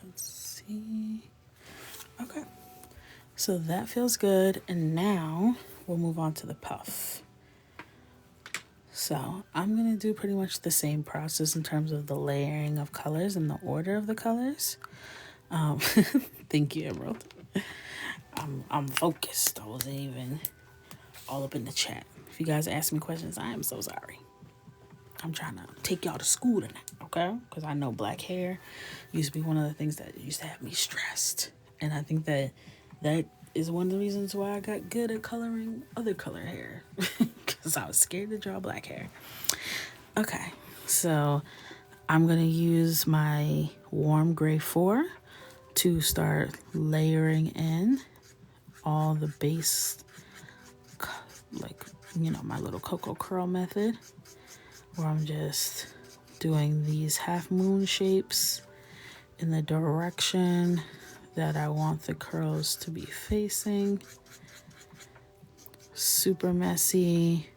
Let's see. Okay. So that feels good. And now we'll move on to the puff. So I'm going to do pretty much the same process in terms of the layering of colors and the order of the colors. Thank you, Emerald. I'm focused. I wasn't even all up in the chat. If you guys ask me questions, I am so sorry. I'm trying to take y'all to school tonight, okay? Because I know black hair used to be one of the things that used to have me stressed. And I think that is one of the reasons why I got good at coloring other color hair. Because I was scared to draw black hair. Okay, so I'm going to use my warm gray 4 to start layering in all the base, like, you know, my little Coco curl method, where I'm just doing these half moon shapes in the direction that I want the curls to be facing. Super messy,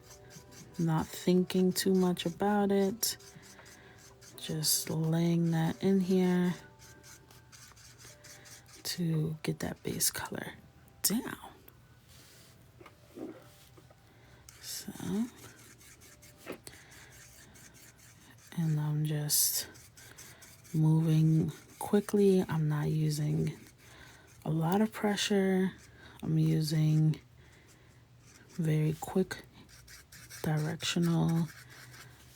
not thinking too much about it, just laying that in here to get that base color down. So, and I'm just moving quickly. I'm not using a lot of pressure. I'm using very quick directional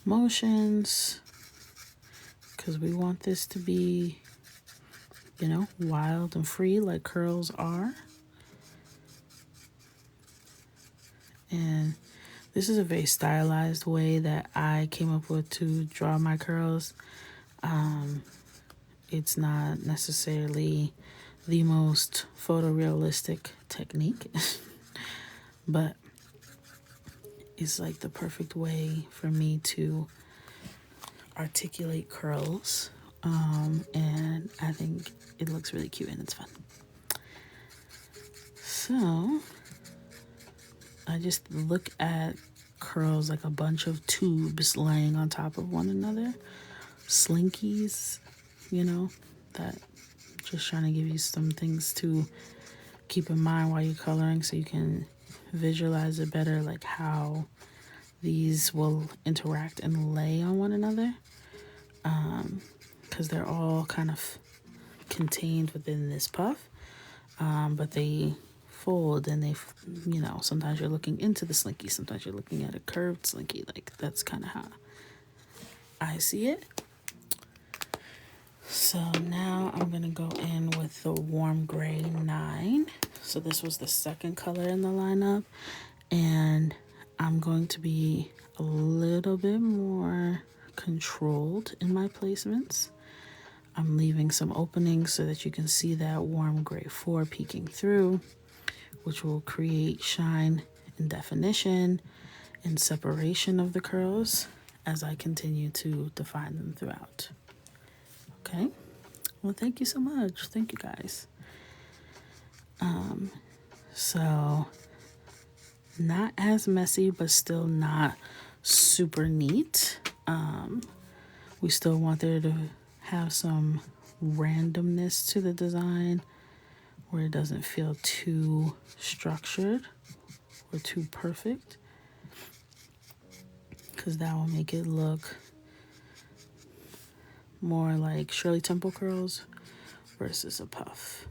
motions because we want this to be, you know, wild and free like curls are. And this is a very stylized way that I came up with to draw my curls. it's not necessarily the most photorealistic technique, but it's like the perfect way for me to articulate curls. And I think it looks really cute and it's fun. So I just look at curls like a bunch of tubes laying on top of one another. Slinkies, that just trying to give you some things to keep in mind while you're coloring so you can visualize it better, like how these will interact and lay on one another. Because they're all kind of contained within this puff, but they fold and sometimes you're looking into the slinky, sometimes you're looking at a curved slinky. Like that's kind of how I see it. So now I'm gonna go in with the warm gray 9. So this was the second color in the lineup, and I'm going to be a little bit more controlled in my placements. I'm leaving some openings so that you can see that warm gray 4 peeking through, which will create shine and definition and separation of the curls as I continue to define them throughout. Okay, well, thank you so much. Thank you guys. So not as messy, but still not super neat. We still want there to have some randomness to the design where it doesn't feel too structured or too perfect, because that will make it look more like Shirley Temple curls versus a puff.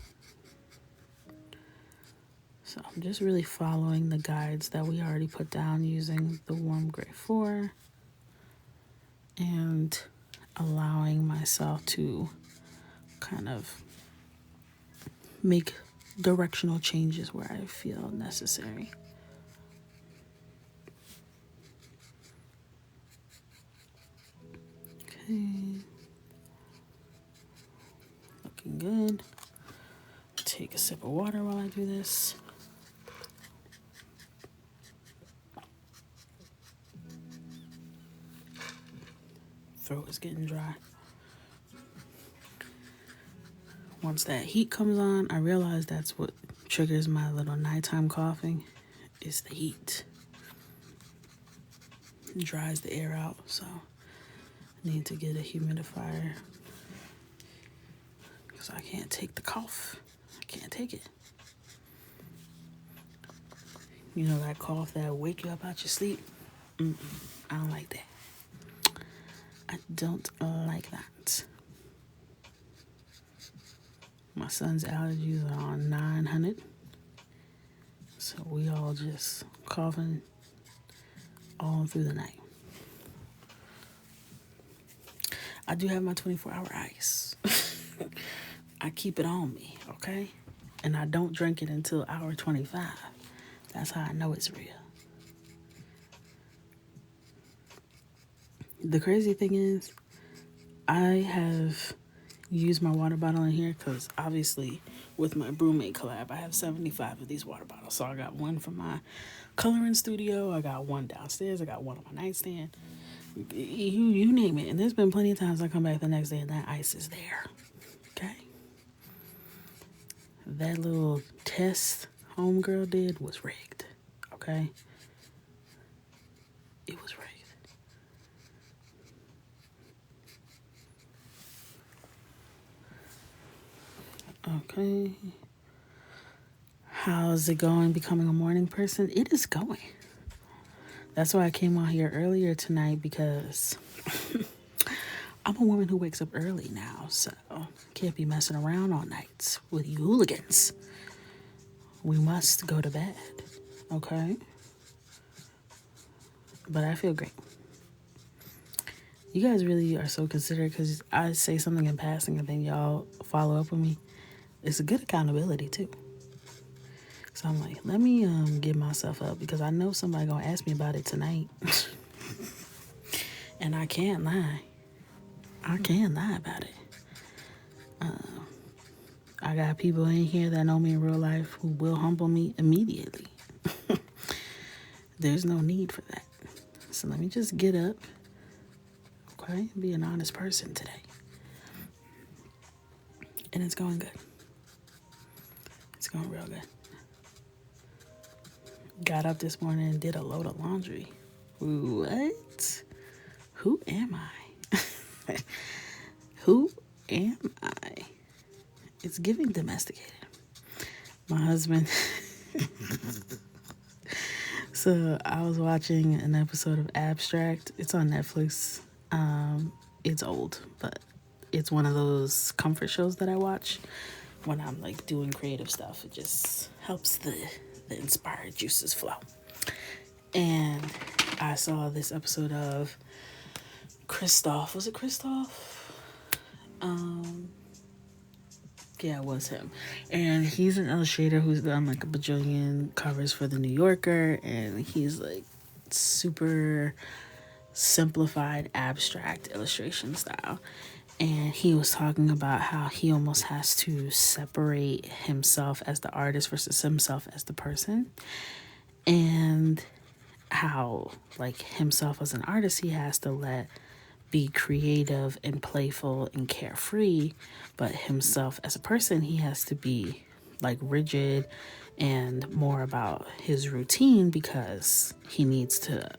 So I'm just really following the guides that we already put down using the warm gray 4 and allowing myself to kind of make directional changes where I feel necessary. Okay. Looking good. Take a sip of water while I do this. Throat is getting dry. Once that heat comes on, I realize that's what triggers my little nighttime coughing, is the heat. It dries the air out, so I need to get a humidifier because I can't take the cough. I can't take it. You know that cough that wake you up out your sleep? I don't like that. I don't like that. My son's allergies are on 900. So we all just coughing all through the night. I do have my 24-hour ice. I keep it on me, okay? And I don't drink it until hour 25. That's how I know it's real. The crazy thing is, I have used my water bottle in here because obviously with my Brewmate collab, I have 75 of these water bottles. So I got one for my coloring studio, I got one downstairs, I got one on my nightstand. You name it. And there's been plenty of times I come back the next day and that ice is there. Okay? That little test homegirl did was rigged. Okay? It was rigged. Okay. How's it going becoming a morning person? It is going. That's why I came on here earlier tonight, because I'm a woman who wakes up early now, so can't be messing around all nights with you hooligans. We must go to bed, okay? But I feel great. You guys really are so considerate, because I say something in passing and then y'all follow up with me. It's a good accountability too. So I'm like, let me get myself up, because I know somebody gonna ask me about it tonight. And I can't lie. I can't lie about it. I got people in here that know me in real life who will humble me immediately. There's no need for that. So let me just get up, okay? Be an honest person today. And it's going good. It's going real good. Got up this morning and did a load of laundry. What? Who am I? Who am I? It's giving domesticated. My husband. So I was watching an episode of Abstract. It's on Netflix. It's old, but it's one of those comfort shows that I watch when I'm like doing creative stuff. It just helps the inspired juices flow. And I saw this episode of Christoph. Was it Christoph? Yeah, it was him. And he's an illustrator who's done like a bajillion covers for the New Yorker, and he's like super simplified abstract illustration style. And he was talking about how he almost has to separate himself as the artist versus himself as the person, and how like himself as an artist, he has to be creative and playful and carefree, but himself as a person, he has to be like rigid and more about his routine because he needs to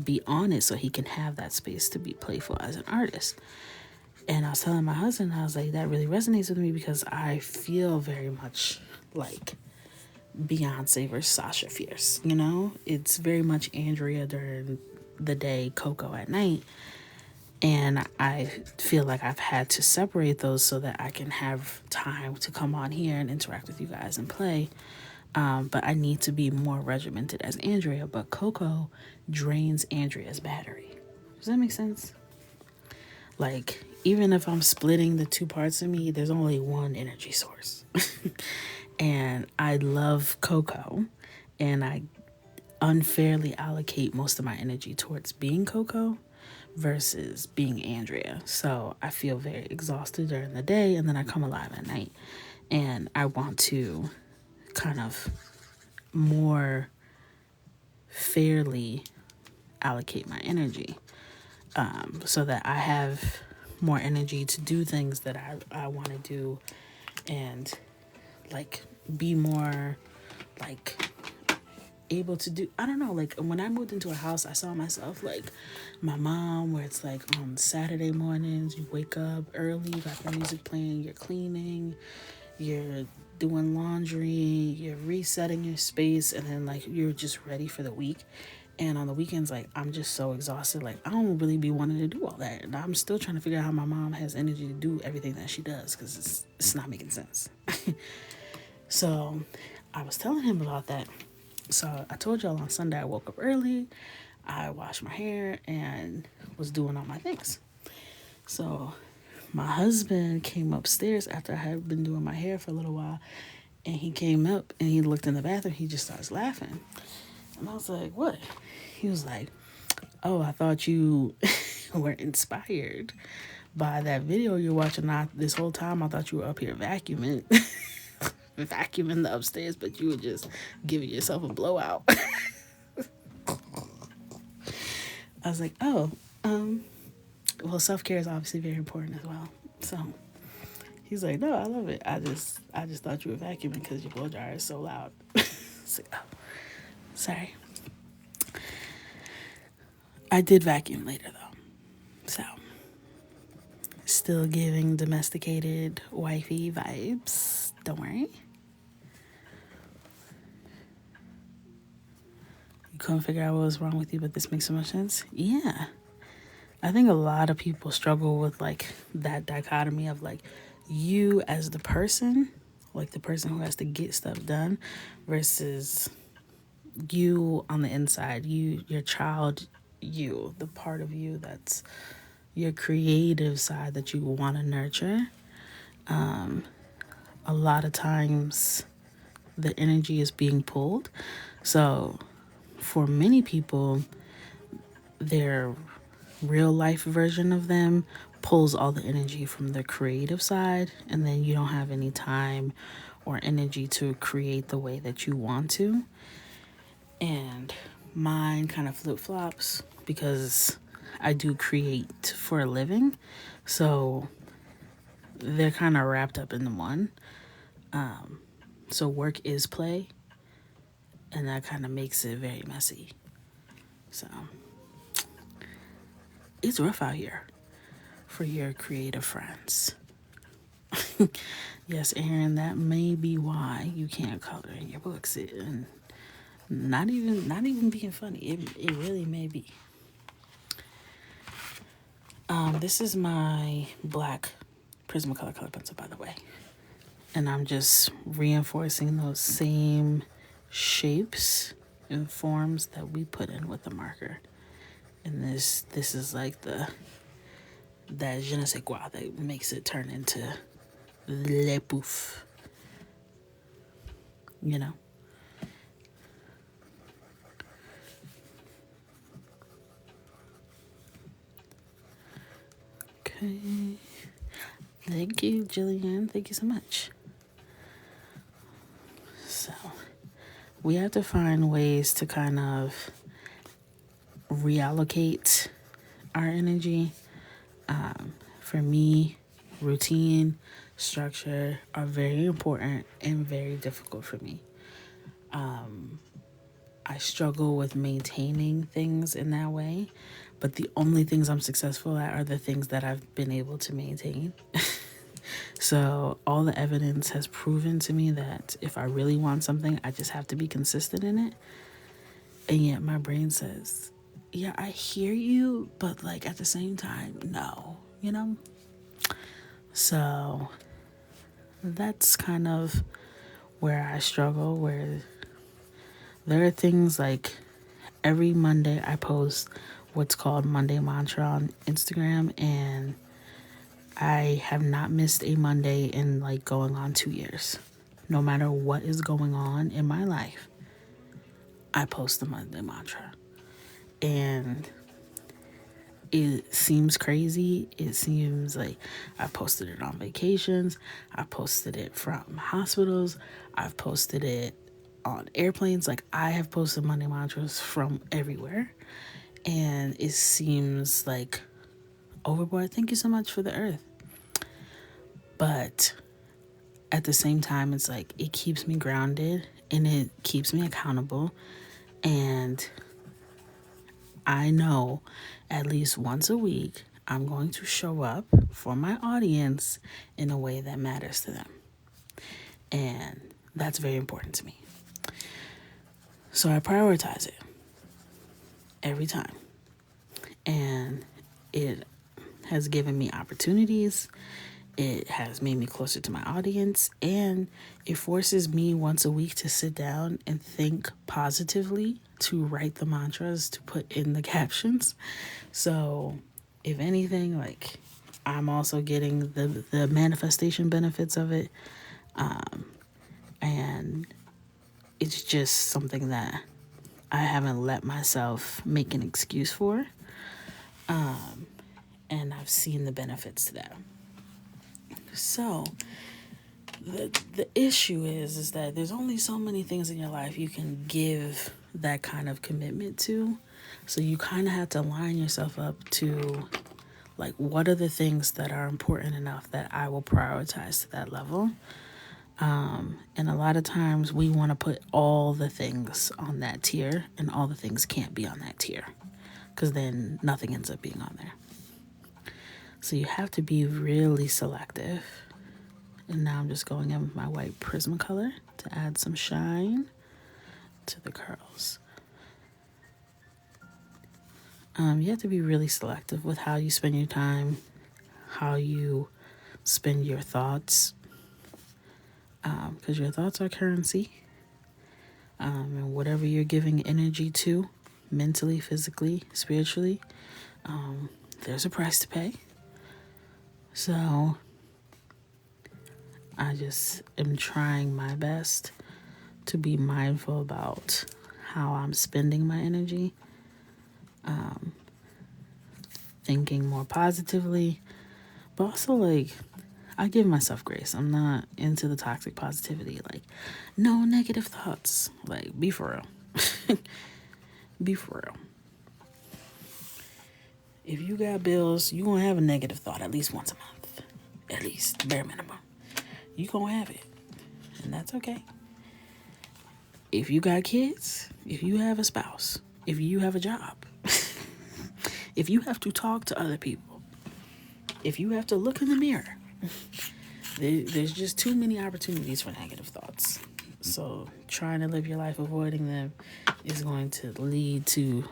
be on it so he can have that space to be playful as an artist. And I was telling my husband, I was like, that really resonates with me because I feel very much like Beyonce versus Sasha Fierce, you know? It's very much Andrea during the day, Coco at night. And I feel like I've had to separate those so that I can have time to come on here and interact with you guys and play. But I need to be more regimented as Andrea. But Coco drains Andrea's battery. Does that make sense? Like, even if I'm splitting the two parts of me, there's only one energy source. And I love Coco. And I unfairly allocate most of my energy towards being Coco versus being Andrea. So I feel very exhausted during the day, and then I come alive at night. And I want to kind of more fairly allocate my energy, so that I have more energy to do things that I want to do, and like be more like able to do, I don't know, like when I moved into a house, I saw myself like my mom, where it's like on Saturday mornings, you wake up early, you got the music playing, you're cleaning, you're doing laundry, you're resetting your space, and then like you're just ready for the week. And on the weekends, like I'm just so exhausted, like I don't really be wanting to do all that, and I'm still trying to figure out how my mom has energy to do everything that she does, because it's not making sense. So I was telling him about that. So I told y'all on Sunday I woke up early, I washed my hair, and was doing all my things. So my husband came upstairs after I had been doing my hair for a little while, and he came up and he looked in the bathroom. He just starts laughing. And I was like, what? He was like, oh, I thought you were inspired by that video you're watching. This whole time I thought you were up here vacuuming. Vacuuming the upstairs, but you were just giving yourself a blowout. I was like, oh, well, self-care is obviously very important as well. So he's like, no, I love it. I just thought you were vacuuming because your blow dryer is so loud. It's like, oh, sorry. I did vacuum later though. So still giving domesticated wifey vibes. Don't worry. You couldn't figure out what was wrong with you, but this makes so much sense. Yeah. I think a lot of people struggle with like that dichotomy of like you as the person, like the person who has to get stuff done, versus you on the inside, your child, you, the part of you that's your creative side that you want to nurture. A lot of times the energy is being pulled. So for many people, their real life version of them pulls all the energy from the creative side, and then you don't have any time or energy to create the way that you want to. And mine kind of flip flops because I do create for a living, so they're kind of wrapped up in the one. So work is play, and that kind of makes it very messy. So it's rough out here for your creative friends. Yes, Aaron, that may be why you can't color in your books. And not even being funny. It really may be. This is my black Prismacolor color pencil, by the way, and I'm just reinforcing those same shapes and forms that we put in with the marker. And this is like that je ne sais quoi that makes it turn into le pouf, you know. Okay. Thank you, Jillian. Thank you so much. So, we have to find ways to kind of reallocate our energy. For me, routine, structure are very important and very difficult for me. I struggle with maintaining things in that way, but the only things I'm successful at are the things that I've been able to maintain. So all the evidence has proven to me that if I really want something, I just have to be consistent in it. And yet my brain says, yeah, I hear you, but like at the same time, no, you know? So that's kind of where I struggle, where there are things like every Monday I post what's called Monday Mantra on Instagram, and I have not missed a Monday in like going on 2 years. No matter what is going on in my life, I post the Monday Mantra. And it seems crazy. It seems like I posted it on vacations. I posted it from hospitals. I've posted it on airplanes. Like I have posted Monday Mantras from everywhere. And it seems like overboard. Thank you so much for the earth. But at the same time, it's like it keeps me grounded and it keeps me accountable. And I know at least once a week, I'm going to show up for my audience in a way that matters to them. And that's very important to me. So I prioritize it every time. And it has given me opportunities. It has made me closer to my audience, and it forces me once a week to sit down and think positively, to write the mantras, to put in the captions. So if anything, like I'm also getting the manifestation benefits of it. And it's just something that I haven't let myself make an excuse for. And I've seen the benefits to that. So the issue is that there's only so many things in your life you can give that kind of commitment to. So you kind of have to line yourself up to like, what are the things that are important enough that I will prioritize to that level? And a lot of times we want to put all the things on that tier, and all the things can't be on that tier because then nothing ends up being on there. So you have to be really selective. And now I'm just going in with my white Prismacolor to add some shine to the curls. You have to be really selective with how you spend your time, how you spend your thoughts, because your thoughts are currency. And whatever you're giving energy to, mentally, physically, spiritually, there's a price to pay. So I just am trying my best to be mindful about how I'm spending my energy. thinking more positively. But also, like, I give myself grace. I'm not into the toxic positivity. Like, no negative thoughts. Like, be for real. Be for real. If you got bills, you gonna have a negative thought at least once a month. At least, bare minimum. You gonna have it. And that's okay. If you got kids, if you have a spouse, if you have a job, if you have to talk to other people, if you have to look in the mirror, there's just too many opportunities for negative thoughts. So trying to live your life avoiding them is going to lead to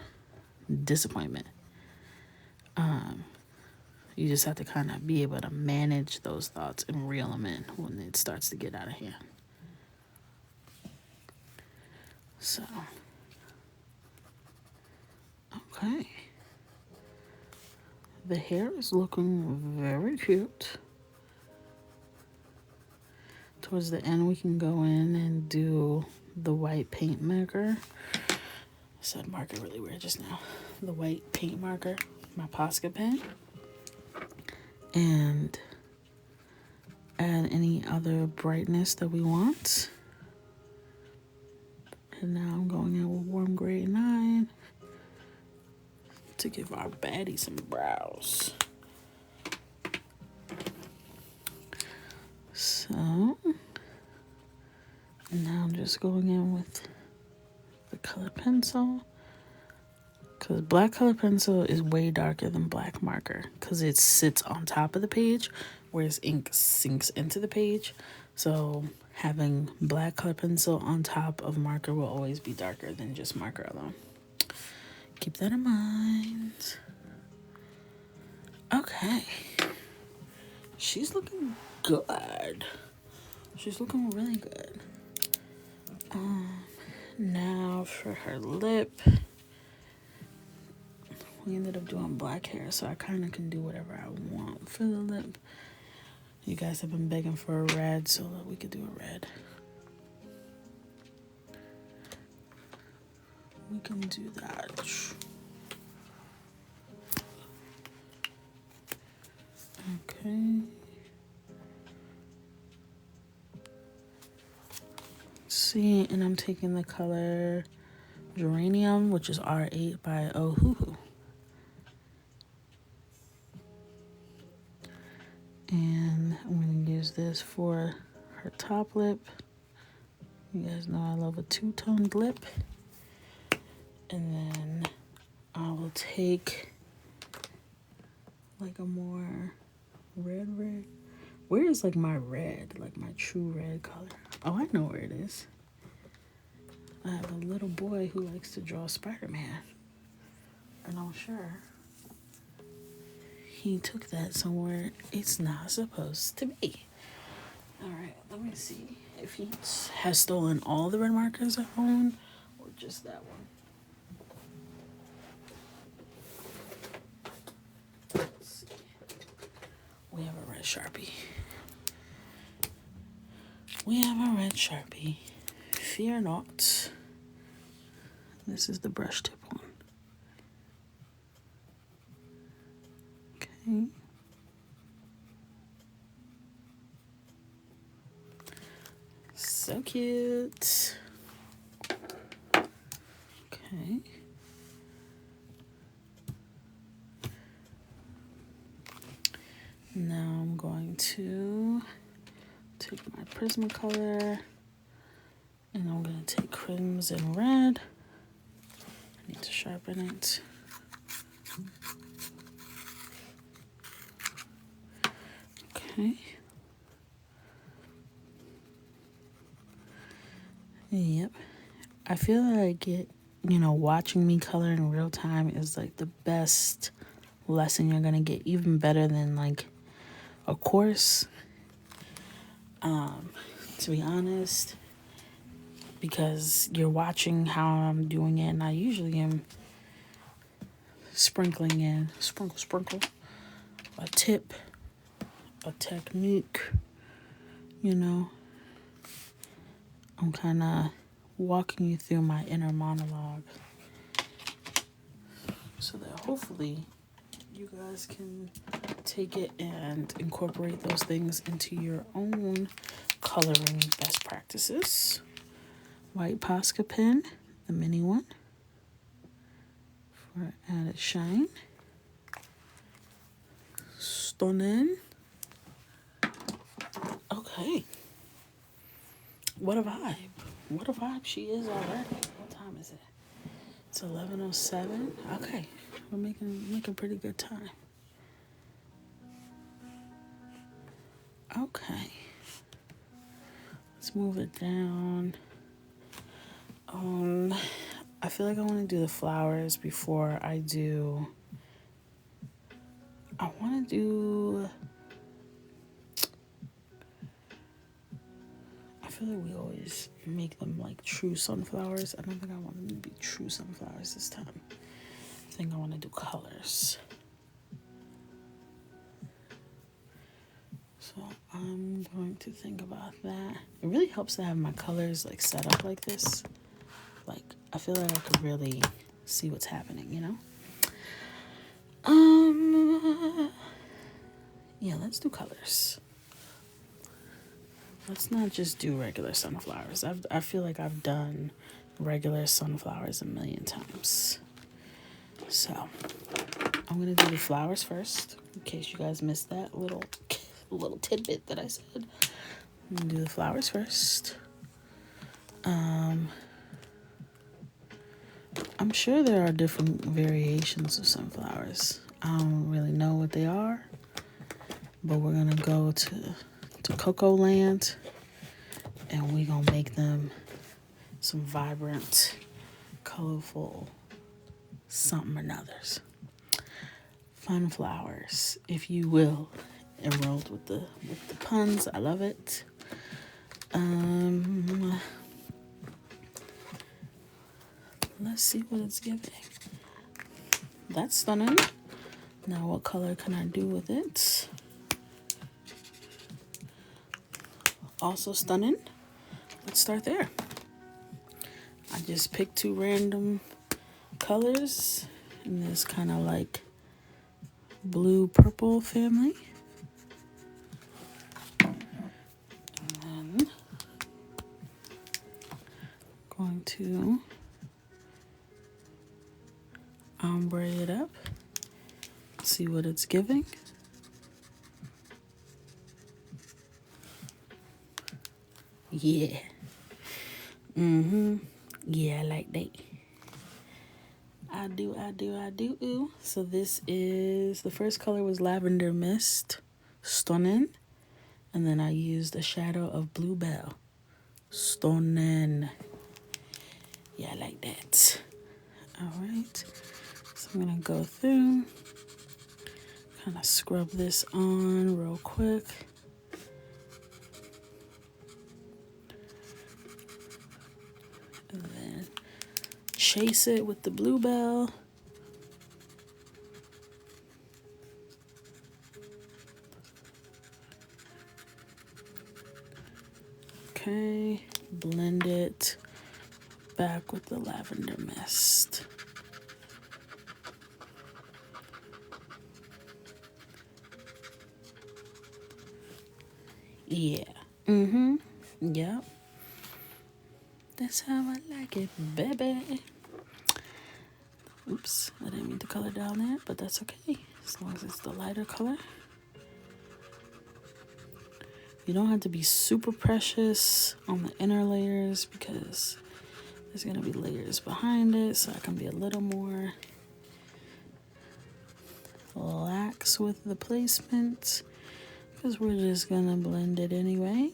disappointment. You just have to kind of be able to manage those thoughts and reel them in when it starts to get out of hand. So, okay. The hair is looking very cute. Towards the end, we can go in and do the white paint marker. I said marker really weird just now. The white paint marker, my Posca pen. And add any other brightness that we want. And now I'm going in with warm gray 9 to give our baddie some brows. So now I'm just going in with the color pencil, because black color pencil is way darker than black marker because it sits on top of the page, whereas ink sinks into the page. So having black color pencil on top of marker will always be darker than just marker alone. Keep that in mind. Okay. She's looking good. She's looking really good. Now for her lip. We ended up doing black hair, so I kind of can do whatever I want for the lip. You guys have been begging for a red, so that we could do a red. We can do that. Okay. See, and I'm taking the color Geranium, which is R8 by Ohuhu. And I'm going to use this for her top lip. You guys know I love a two-toned lip. And then I will take like a more red. Where is like my red, like my true red color? Oh, I know where it is. I have a little boy who likes to draw Spider-Man. And I'm sure he took that somewhere it's not supposed to be. Alright, let me see if he has stolen all the red markers I own or just that one. Let's see. We have a red Sharpie. Fear not. This is the brush tip one. Okay. So cute. Okay. Now I'm going to take my Prismacolor and I'm going to take Crimson Red. I need to sharpen it. Okay. Yep. I feel like watching me color in real time is like the best lesson you're gonna get, even better than like a course. To be honest, because you're watching how I'm doing it, and I usually am sprinkling in, sprinkle, a tip, a technique, I'm kind of walking you through my inner monologue so that hopefully you guys can take it and incorporate those things into your own coloring best practices. White Posca pen, the mini one, for added shine. Stunning. Okay. What a vibe. What a vibe she is already. What time is it? It's 11:07. Okay. We're making pretty good time. Okay. Let's move it down. I feel like I want to do the flowers before I do. I want to do. I feel like we always make them like true sunflowers. I don't think I want them to be true sunflowers this time. I think I want to do colors. So I'm going to think about that. It really helps to have my colors like set up like this. Like, I feel like I could really see what's happening, you know? Yeah, let's do colors. Let's not just do regular sunflowers. I feel like I've done regular sunflowers a million times. So, I'm going to do the flowers first, in case you guys missed that little tidbit that I said. I'm going to do the flowers first. I'm sure there are different variations of sunflowers. I don't really know what they are, but we're gonna go to Coco Land, and we're gonna make them some vibrant, colorful something or others. Fun flowers, if you will. Enrolled with the puns. I love it. Let's see what it's giving. That's stunning. Now what color can I do with it? Also stunning. Let's start there. I just picked two random colors in this kind of like blue purple family. And then I'm going to ombre it up, see what it's giving. Yeah. Yeah, I like that. I do. So this is, the first color was Lavender Mist. Stunning. And then I used a shadow of Bluebell. Stunning. Yeah, I like that. Alright. So I'm going to go through, kind of scrub this on real quick. And then chase it with the Bluebell. Okay, blend it back with the Lavender Mist. Yeah. Yep. That's how I like it, baby. Oops, I didn't mean to color down that, but that's okay, as long as it's the lighter color. You don't have to be super precious on the inner layers because there's gonna be layers behind it, so I can be a little more lax with the placement because we're just gonna blend it anyway.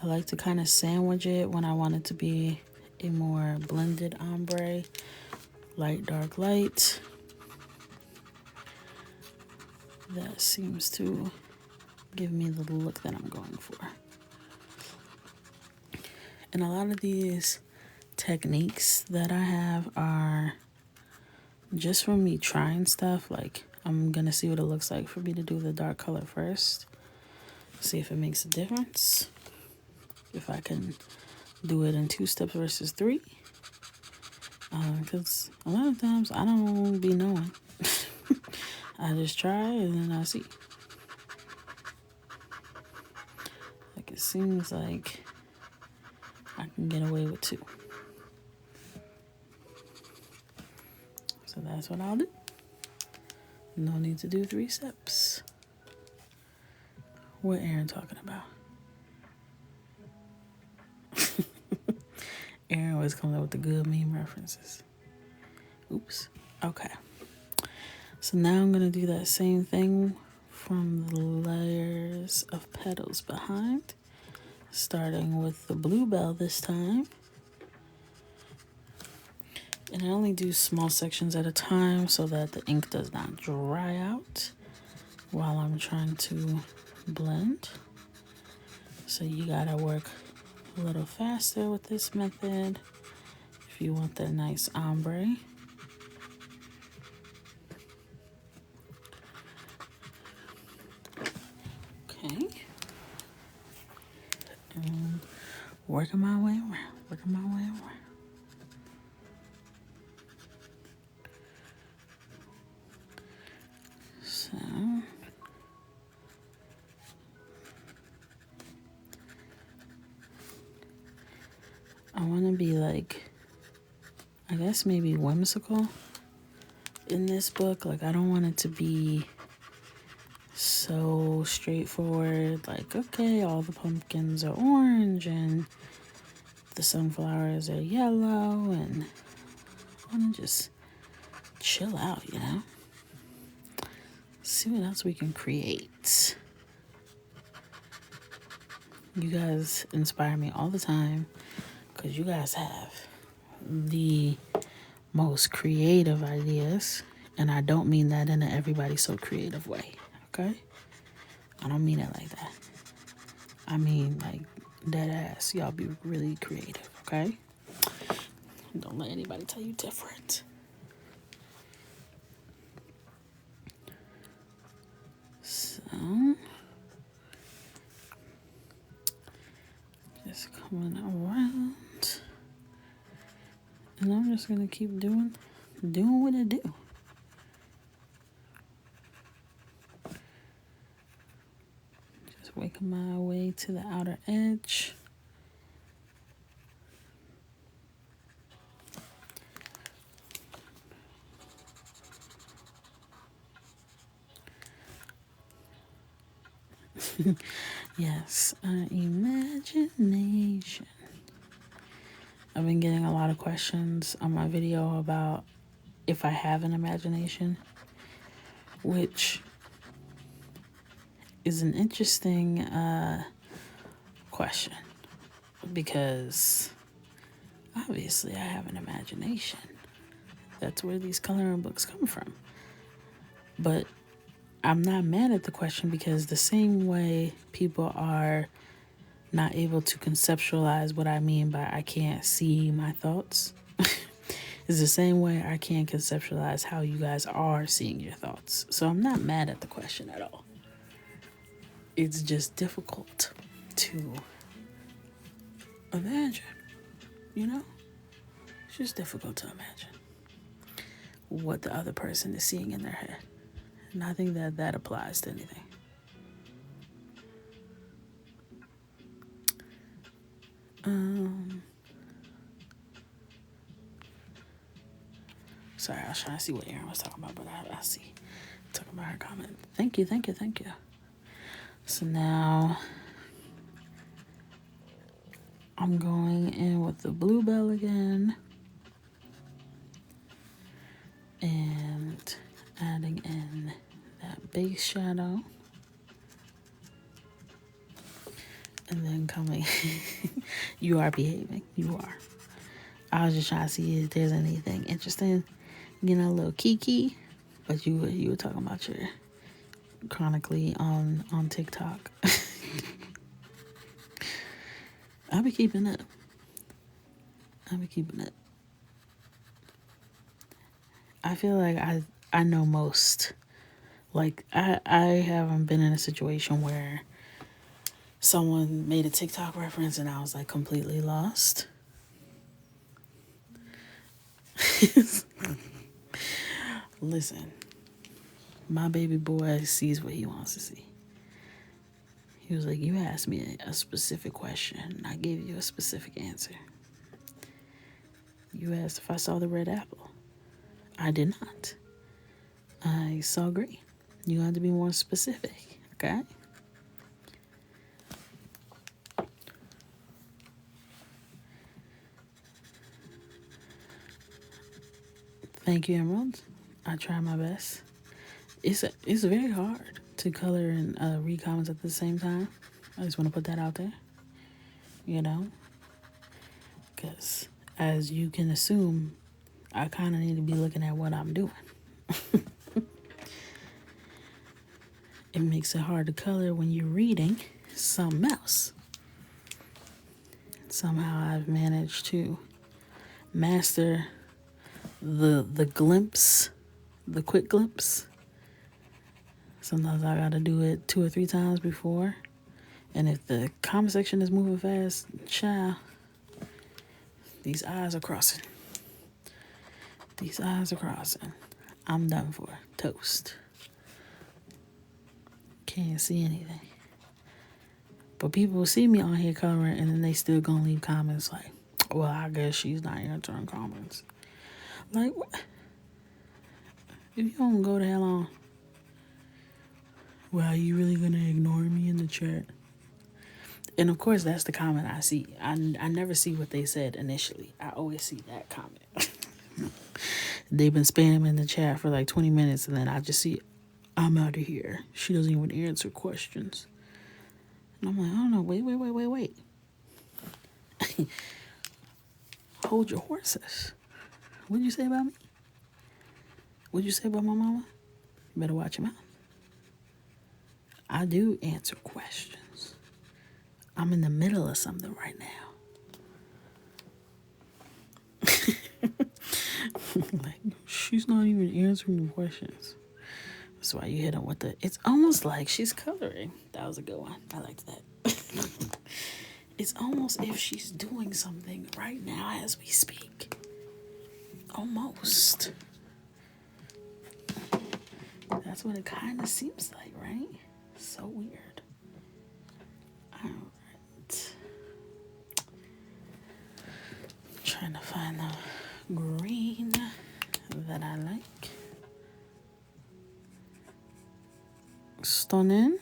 I like to kind of sandwich it when I want it to be a more blended ombre. Light, dark, light. That seems to give me the look that I'm going for. And a lot of these techniques that I have are just from me trying stuff. Like, I'm gonna see what it looks like for me to do the dark color first. See if it makes a difference. If I can do it in 2 steps versus 3. Because a lot of times I don't be knowing. I just try and then I see. Like, it seems like I can get away with 2. So that's what I'll do. No need to do 3 steps. What Aaron talking about? Aaron was coming up with the good meme references. Oops. Okay. So now I'm going to do that same thing from the layers of petals behind. Starting with the bluebell this time. And I only do small sections at a time so that the ink does not dry out while I'm trying to blend. So you gotta work a little faster with this method if you want that nice ombre. Okay. And working my way around, working my way around. So I want to be like, I guess maybe whimsical in this book. Like, I don't want it to be so straightforward. Like, okay, all the pumpkins are orange and the sunflowers are yellow, and I want to just chill out, you know? See what else we can create. You guys inspire me all the time because you guys have the most creative ideas, and I don't mean that in an everybody so creative way, okay? I don't mean it like that. I mean, like, dead ass, y'all be really creative, okay? Don't let anybody tell you different. So, just coming around. And I'm just gonna keep doing what I do. Just working my way to the outer edge. Yes, our imagination. I've been getting a lot of questions on my video about if I have an imagination, which is an interesting question because obviously I have an imagination. That's where these coloring books come from. But I'm not mad at the question because the same way people are not able to conceptualize what I mean by I can't see my thoughts is the same way I can't conceptualize how you guys are seeing your thoughts. So I'm not mad at the question at all. It's just difficult to imagine, you know? It's just difficult to imagine what the other person is seeing in their head. And I think that applies to anything. Sorry, I was trying to see what Erin was talking about, but I see. Talking about her comment. Thank you. So now I'm going in with the bluebell again and adding in that base shadow. And then coming, you are behaving. You are. I was just trying to see if there's anything interesting. Getting a little kiki, but you were talking about your chronically on TikTok. I'll be keeping up. I feel like I know most. Like I haven't been in a situation where someone made a TikTok reference and I was like completely lost. Listen, My baby boy sees what he wants to see. He was like, you asked me a specific question, and I gave you a specific answer. You asked if I saw the red apple. I did not. I saw green. You had to be more specific, okay? Thank you, Emerald. I try my best. It's very hard to color and read comments at the same time. I just want to put that out there. You know? Because as you can assume, I kind of need to be looking at what I'm doing. It makes it hard to color when you're reading something else. Somehow I've managed to master the glimpse, the quick glimpse. Sometimes I gotta do it 2 or 3 times before. And if the comment section is moving fast, child, these eyes are crossing. These eyes are crossing. I'm done for. Toast. Can't see anything. But people see me on here coloring and then they still gonna leave comments like, well, I guess she's not answering comments. Like, what? If you don't go the hell on, well, are you really gonna ignore me in the chat? And of course, that's the comment I see. I never see what they said initially. I always see that comment. They've been spamming in the chat for like 20 minutes, and then I just see, I'm out of here. She doesn't even answer questions. And I'm like, oh no, wait. Hold your horses. What'd you say about me? What'd you say about my mama? You better watch your mouth. I do answer questions. I'm in the middle of something right now. Like, she's not even answering the questions. That's why you hit them with the, it's almost like she's coloring. That was a good one. I liked that. It's almost if she's doing something right now as we speak. Almost. That's what it kind of seems like, right? So weird. All right. Trying to find the green that I like. Stunning.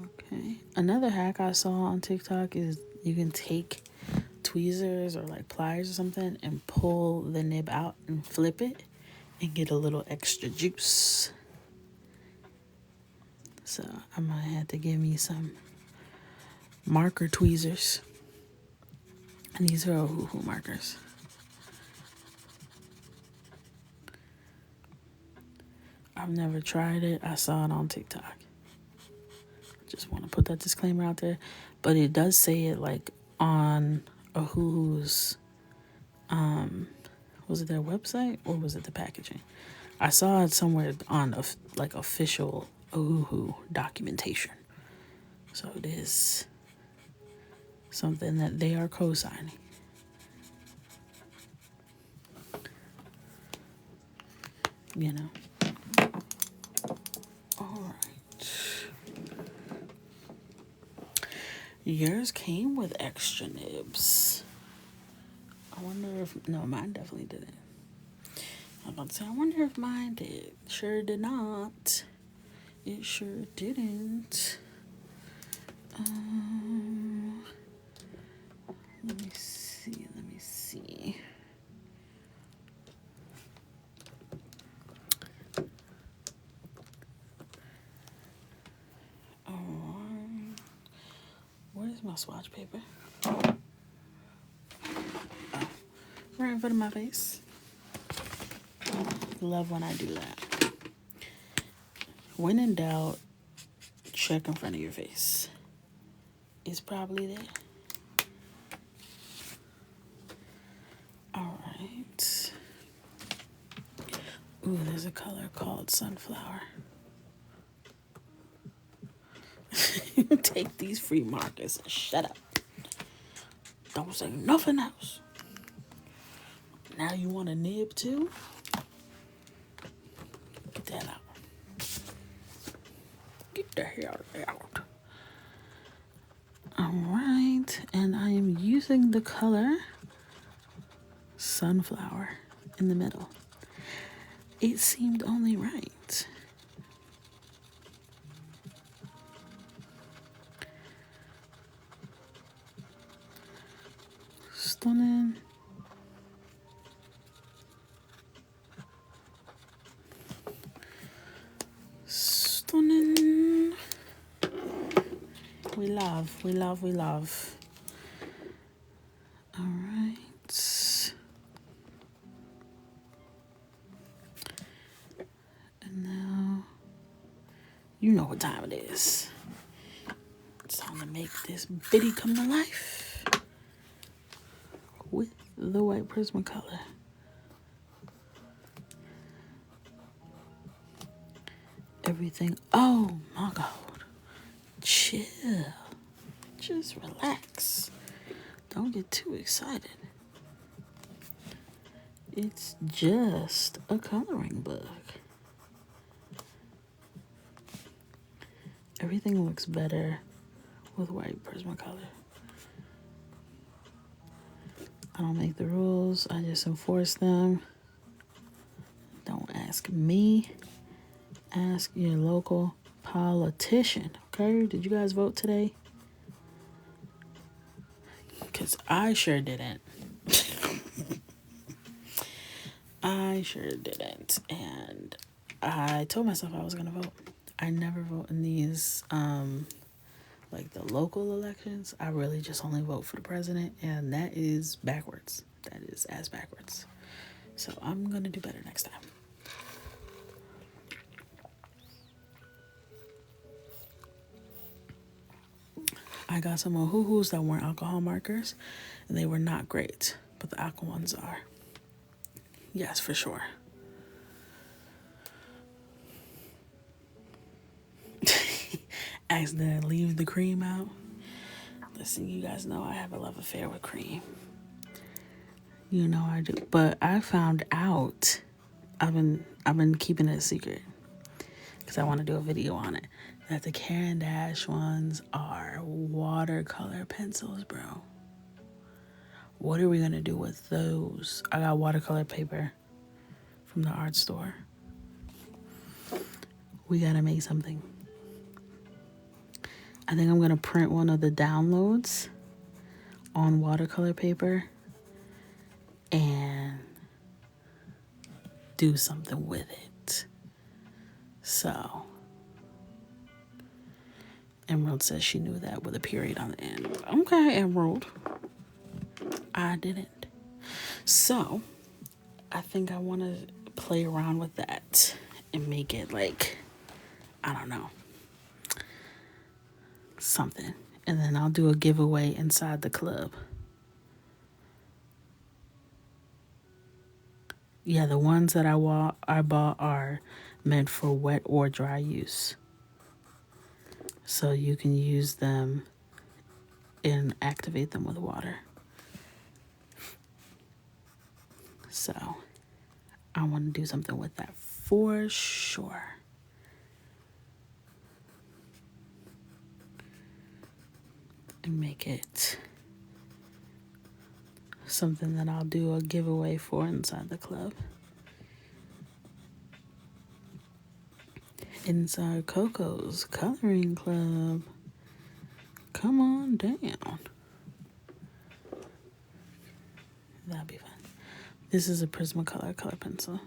Okay. Another hack I saw on TikTok is you can take tweezers or like pliers or something and pull the nib out and flip it and get a little extra juice. So I might have to give me some marker tweezers. And these are Ohuhu markers. I've never tried it. I saw it on TikTok. Just want to put that disclaimer out there. But it does say it like on Ohuhu's, was it their website or was it the packaging? I saw it somewhere on like official Ohuhu documentation. So it is something that they are co-signing. You know. All right. Yours came with extra nibs. I wonder if, no, mine definitely didn't. I was about to say, I wonder if mine did. Sure did not. It sure didn't. Let me see. Where's my swatch paper? Oh, right in front of my face. Love when I do that. When in doubt, check in front of your face. It's probably there. All right. Ooh, there's a color called Sunflower. Take these free markers and shut up. Don't say nothing else. Now you want a nib too? Get that out. Get the hell out. Alright, and I am using the color Sunflower in the middle. It seemed only right. Stunning. Stunning. We love, we love, we love. All right. And now, you know what time it is. It's time to make this bitty come to life with the white Prismacolor. Everything. Oh my God. Chill. Just relax. Don't get too excited. It's just a coloring book. Everything looks better with white Prismacolor. I don't make the rules, I just enforce them. Don't ask me. Ask your local politician. Okay? Did you guys vote today? Because I sure didn't. I sure didn't. And I told myself I was going to vote. I never vote in these, like the local elections. I really just only vote for the president. And that is backwards. That is as backwards. So I'm going to do better next time. I got some Ohuhus that weren't alcohol markers, and they were not great, but the aqua ones are. Yes, for sure. Accidentally leave the cream out. Listen, you guys know I have a love affair with cream. You know I do. But I found out, I've been keeping it a secret because I want to do a video on it, that the Caran d'Ache ones are watercolor pencils, bro. What are we gonna do with those? I got watercolor paper from the art store. We gotta make something. I think I'm gonna print one of the downloads on watercolor paper and do something with it. So, Emerald says she knew that with a period on the end. Okay, Emerald. I didn't. So, I think I want to play around with that and make it like, I don't know, something. And then I'll do a giveaway inside the club. Yeah, the ones that I bought are meant for wet or dry use. So you can use them and activate them with water. So I want to do something with that for sure. And make it something that I'll do a giveaway for inside the club. Inside Coco's Coloring Club. Come on down. That'd be fun. This is a Prismacolor color pencil.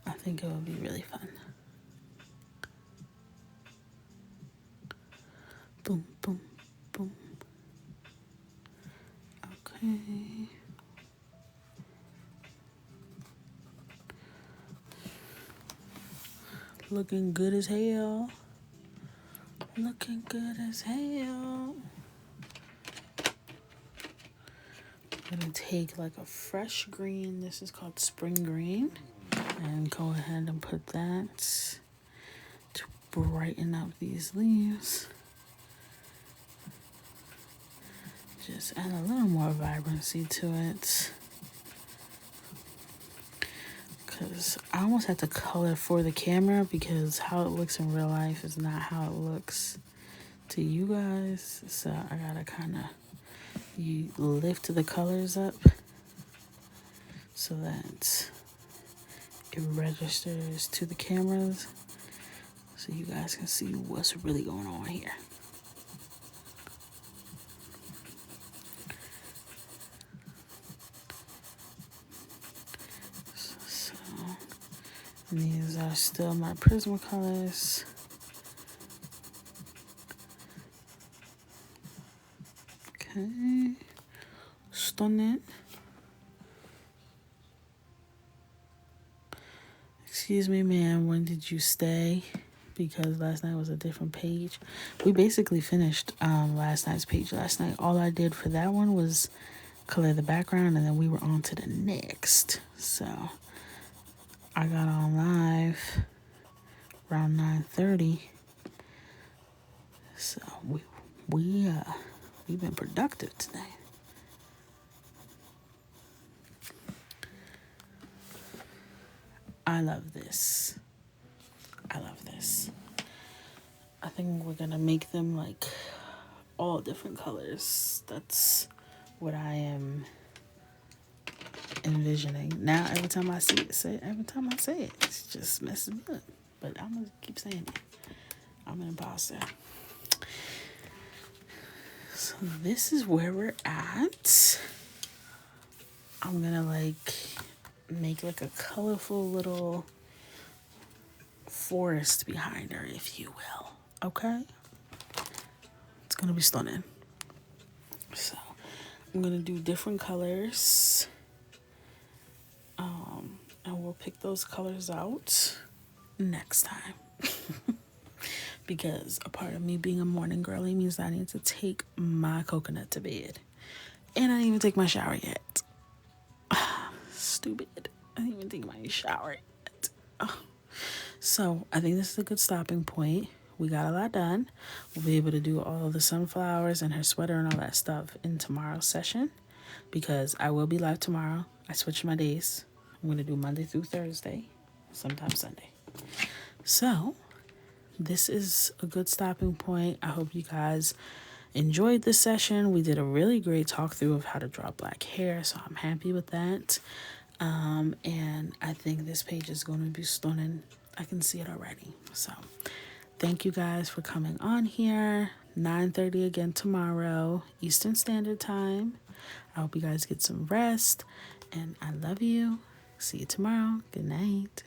I think it would be really fun. Boom, boom, boom. Okay. Looking good as hell. Looking good as hell. I'm gonna take like a fresh green. This is called spring green. And go ahead and put that brighten up these leaves. Just add a little more vibrancy to it. Because I almost had to color for the camera because how it looks in real life is not how it looks to you guys. So I gotta kind of lift the colors up so that it registers to the cameras so you guys can see what's really going on here. So these are still my Prismacolors. Okay, stunning. Excuse me, ma'am, when did you stay? Because last night was a different page. We basically finished last night's page last night. All I did for that one was color the background, and then we were on to the next. So I got on live around 9:30. So we've been productive today. I love this. I love this. I think we're gonna make them like all different colors. That's what I am envisioning. Now every time I see it, it just messes me up. But I'm gonna keep saying it. I'm an imposter. So this is where we're at. I'm gonna like make like a colorful little forest behind her, if you will. Okay? It's gonna be stunning. So I'm gonna do different colors. And we'll pick those colors out next time. Because a part of me being a morning girly means that I need to take my coconut to bed. And I didn't even take my shower yet. Stupid. I didn't even take my shower yet. So I think this is a good stopping point. We got a lot done. We'll be able to do all of the sunflowers and her sweater and all that stuff in tomorrow's session. Because I will be live tomorrow. I switched my days. I'm going to do Monday through Thursday. Sometimes Sunday. So this is a good stopping point. I hope you guys enjoyed this session. We did a really great talk through of how to draw black hair, so I'm happy with that. And I think this page is going to be stunning. I can see it already. So thank you guys for coming on here. 9:30 again tomorrow, Eastern Standard Time. I hope you guys get some rest, and I love you. See you tomorrow. Good night.